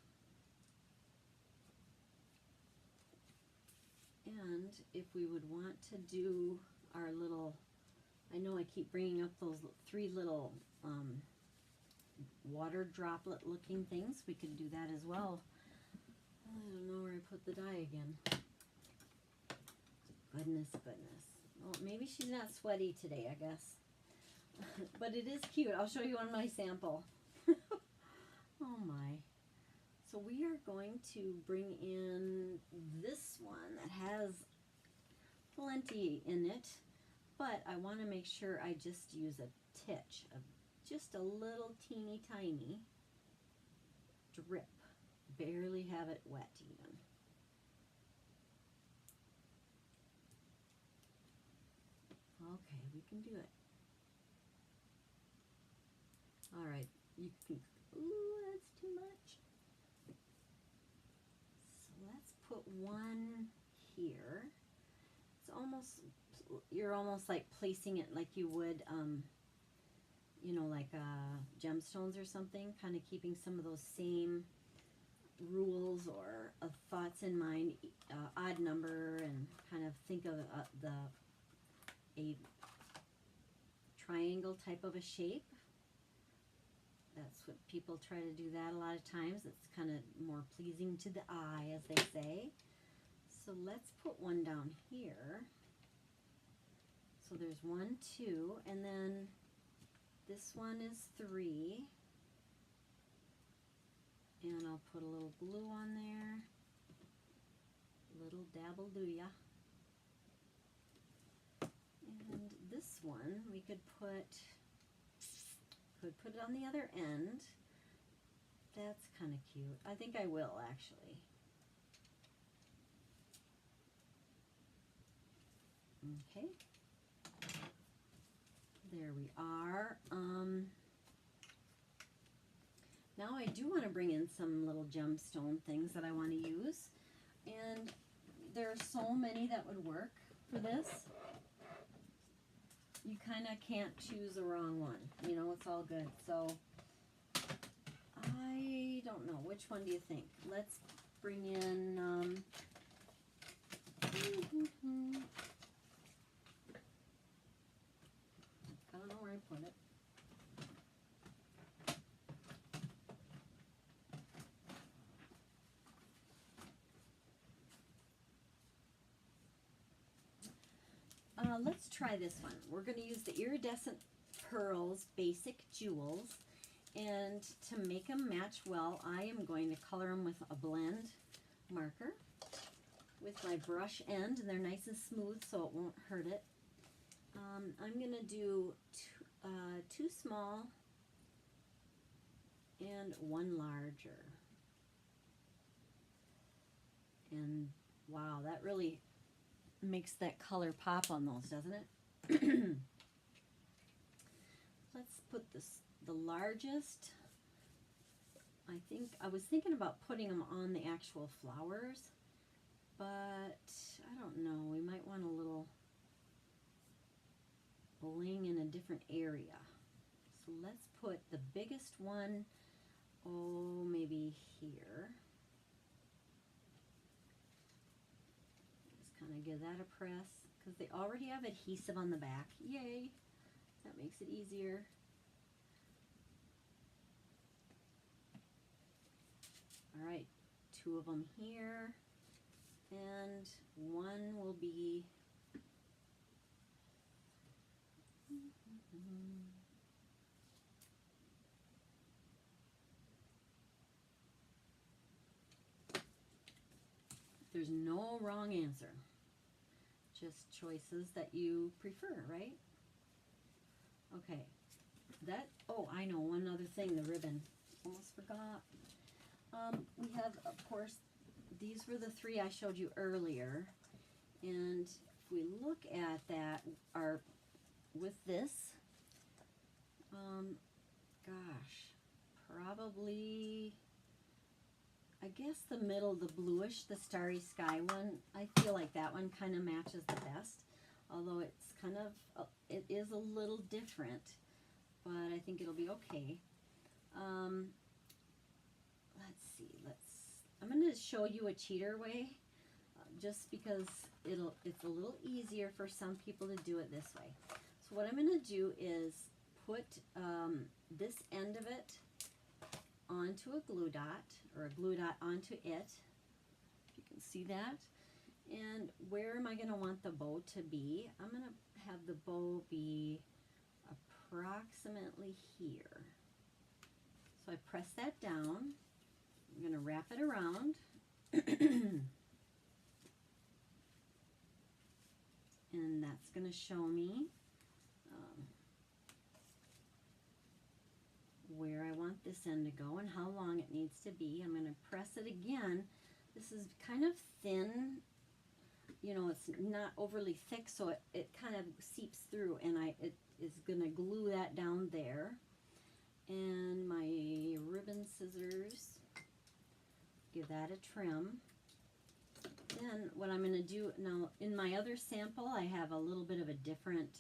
And if we would want to do our little, I know I keep bringing up those 3 little water droplet looking things, we could do that as well. I don't know where I put the dye again. Goodness, goodness. Well, maybe she's not sweaty today, I guess. But it is cute. I'll show you on my sample. Oh my. So we are going to bring in this one that has plenty in it, but I want to make sure I just use a titch of just a little teeny tiny drip. Barely have it wet even. Okay, we can do it. All right, you can, ooh, that's too much. So let's put one here. It's almost, you're almost like placing it like you would, you know, like gemstones or something, kind of keeping some of those same rules or thoughts in mind, odd number, and kind of think of a triangle type of a shape. That's what people try to do that a lot of times. It's kind of more pleasing to the eye, as they say. So let's put one down here. So there's 1, 2, and then this one is 3. And I'll put a little glue on there. Little dabble do ya. And this one we could put it on the other end. That's kind of cute. I think I will, actually. Okay. There we are. Now I do want to bring in some little gemstone things that I want to use. And there are so many that would work for this. You kind of can't choose the wrong one. You know, it's all good. So I don't know. Which one do you think? Let's bring in... I don't know where I put it. Let's try this one. We're going to use the Iridescent Pearls Basic Jewels, and to make them match well, I am going to color them with a blend marker with my brush end, and they're nice and smooth so it won't hurt it. I'm going to do two small and one larger. And wow, that really makes that color pop on those, doesn't it? Let's put the largest. I was thinking about putting them on the actual flowers, but I don't know. We might want a little bling in a different area. So let's put the biggest one, oh, maybe here. Just kind of give that a press, because they already have adhesive on the back. Yay! That makes it easier. All right, 2 of them here, and one will be there's no wrong answer, just choices that you prefer, right? Okay, oh, I know, one other thing, the ribbon, almost forgot. We have, of course, these were the 3 I showed you earlier, and if we look at that, with this, gosh, probably, I guess the middle, the bluish, the starry sky one, I feel like that one kind of matches the best, although it's kind of, it is a little different, but I think it'll be okay. Let's see, I'm going to show you a cheater way, just because it's a little easier for some people to do it this way. So what I'm going to do is put this end of it onto a glue dot, or a glue dot onto it, if you can see that. And where am I going to want the bow to be? I'm going to have the bow be approximately here. So I press that down. I'm going to wrap it around. And that's going to show me where I want this end to go and how long it needs to be. I'm going to press it again. This is kind of thin, you know, it's not overly thick, so it kind of seeps through, and it is going to glue that down there. And my ribbon scissors, give that a trim. Then what I'm going to do now, in my other sample, I have a little bit of a different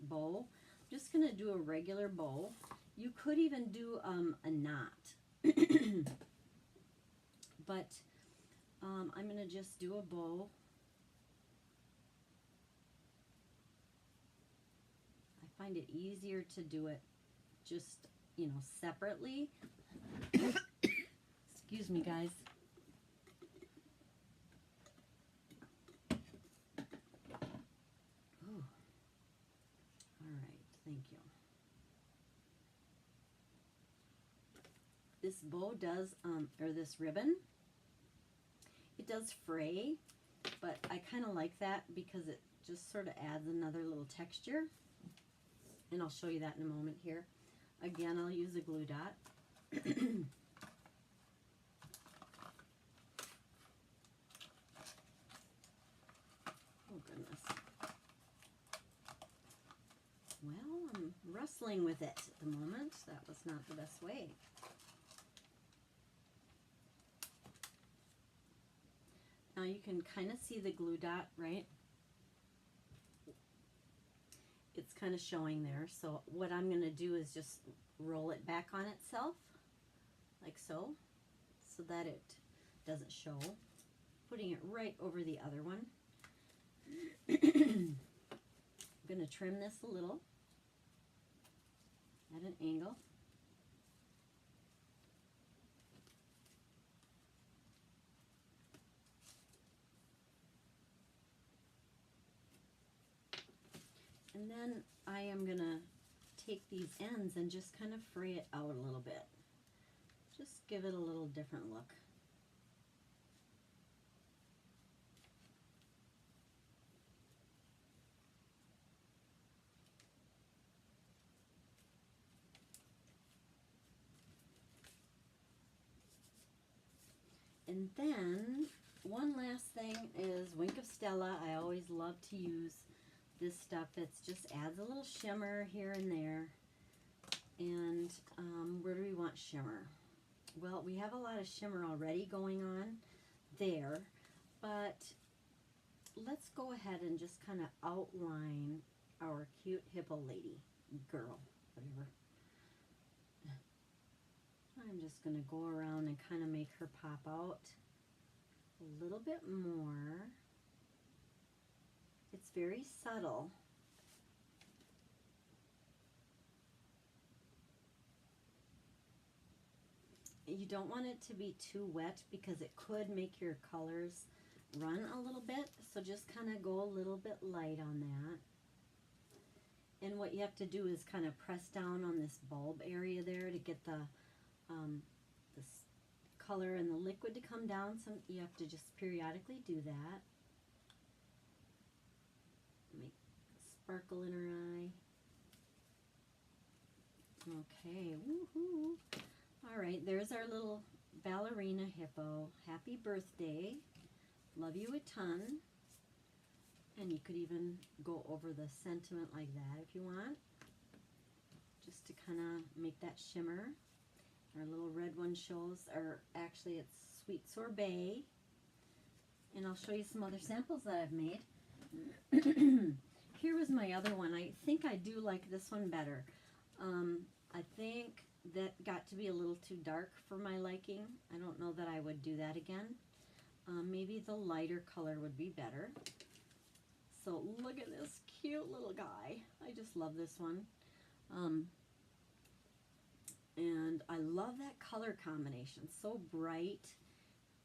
bow. I'm just going to do a regular bow. You could even do a knot. but I'm going to just do a bow. I find it easier to do it just, you know, separately. Excuse me, guys. Ooh. All right, thank you. This bow does, or this ribbon, it does fray, but I kind of like that because it just sort of adds another little texture. And I'll show you that in a moment here. Again, I'll use a glue dot. Oh, goodness. Well, I'm wrestling with it at the moment. That was not the best way. Now you can kind of see the glue dot, right? It's kind of showing there. So what I'm going to do is just roll it back on itself, like so that it doesn't show. Putting it right over the other one. I'm going to trim this a little at an angle. And then I am going to take these ends and just kind of fray it out a little bit. Just give it a little different look. And then one last thing is Wink of Stella. I always love to use this stuff. It just adds a little shimmer here and there. And where do we want shimmer? Well, we have a lot of shimmer already going on there, but let's go ahead and just kind of outline our cute hippo lady, girl, whatever. I'm just going to go around and kind of make her pop out a little bit more. It's very subtle. You don't want it to be too wet because it could make your colors run a little bit. So just kind of go a little bit light on that. And what you have to do is kind of press down on this bulb area there to get the this color and the liquid to come down. So you have to just periodically do that. Make a sparkle in her eye. Okay, woohoo! All right, there's our little ballerina hippo. Happy birthday. Love you a ton. And you could even go over the sentiment like that if you want. Just to kind of make that shimmer. Our little red one shows, or actually it's Sweet Sorbet. And I'll show you some other samples that I've made. Here was my other one. I think I do like this one better. I think that got to be a little too dark for my liking. I don't know that I would do that again. Maybe the lighter color would be better. So look at this cute little guy. I just love this one. And I love that color combination. So bright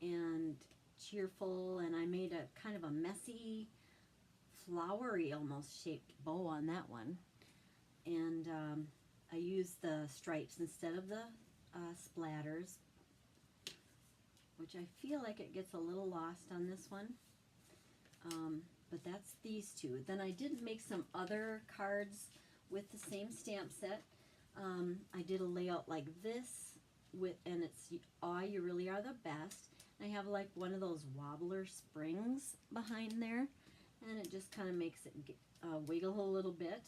and cheerful. And I made a kind of a messy, flowery almost shaped bow on that one. And I used the stripes instead of the splatters, which I feel like it gets a little lost on this one. But that's these two. Then I did make some other cards with the same stamp set. I did a layout like this, and it's "Aw, you really are the best." I have like one of those wobbler springs behind there, and it just kind of makes it wiggle a little bit.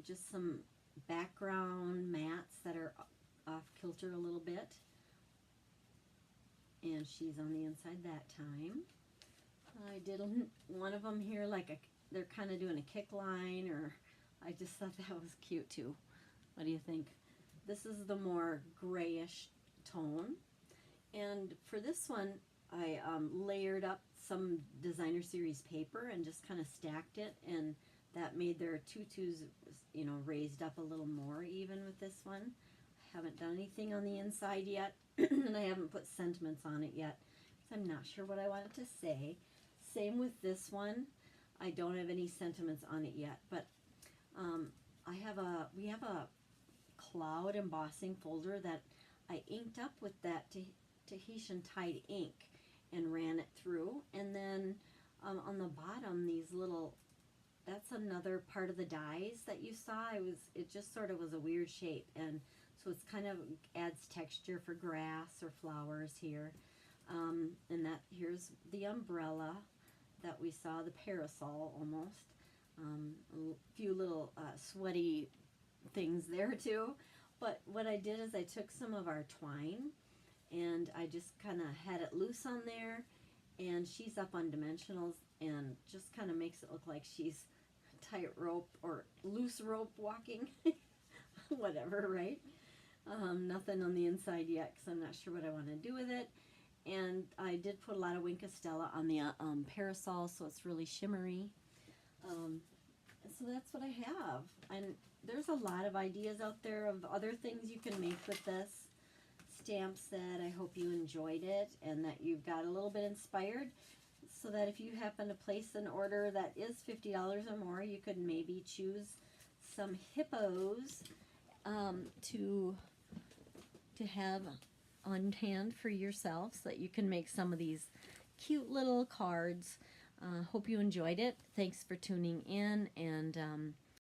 Just some background mats that are off kilter a little bit, and she's on the inside that time. I did one of them here like they're kind of doing a kick line, or I just thought that was cute too. What do you think? This is the more grayish tone, And for this one, I layered up some designer series paper and just kind of stacked it, and that made their tutus, you know, raised up a little more even with this one. I haven't done anything on the inside yet, and I haven't put sentiments on it yet, because I'm not sure what I wanted to say. Same with this one. I don't have any sentiments on it yet, but we have a cloud embossing folder that I inked up with that Tahitian Tide ink and ran it through, and then on the bottom these little, that's another part of the dies that you saw. It just sort of was a weird shape, and so it's kind of adds texture for grass or flowers here. And that here's the umbrella that we saw, the parasol almost. A few little sweaty things there too. But what I did is I took some of our twine and I just kind of had it loose on there, and she's up on dimensionals and just kind of makes it look like she's tightrope or loose rope walking. Whatever, right? Nothing on the inside yet because I'm not sure what I want to do with it. And I did put a lot of Winkostella on the parasol, so it's really shimmery. So that's what I have. And there's a lot of ideas out there of other things you can make with this stamp set. I hope you enjoyed it and that you've got a little bit inspired, so that if you happen to place an order that is $50 or more, you could maybe choose some hippos to have on hand for yourself, so that you can make some of these cute little cards. Hope you enjoyed it. Thanks for tuning in, and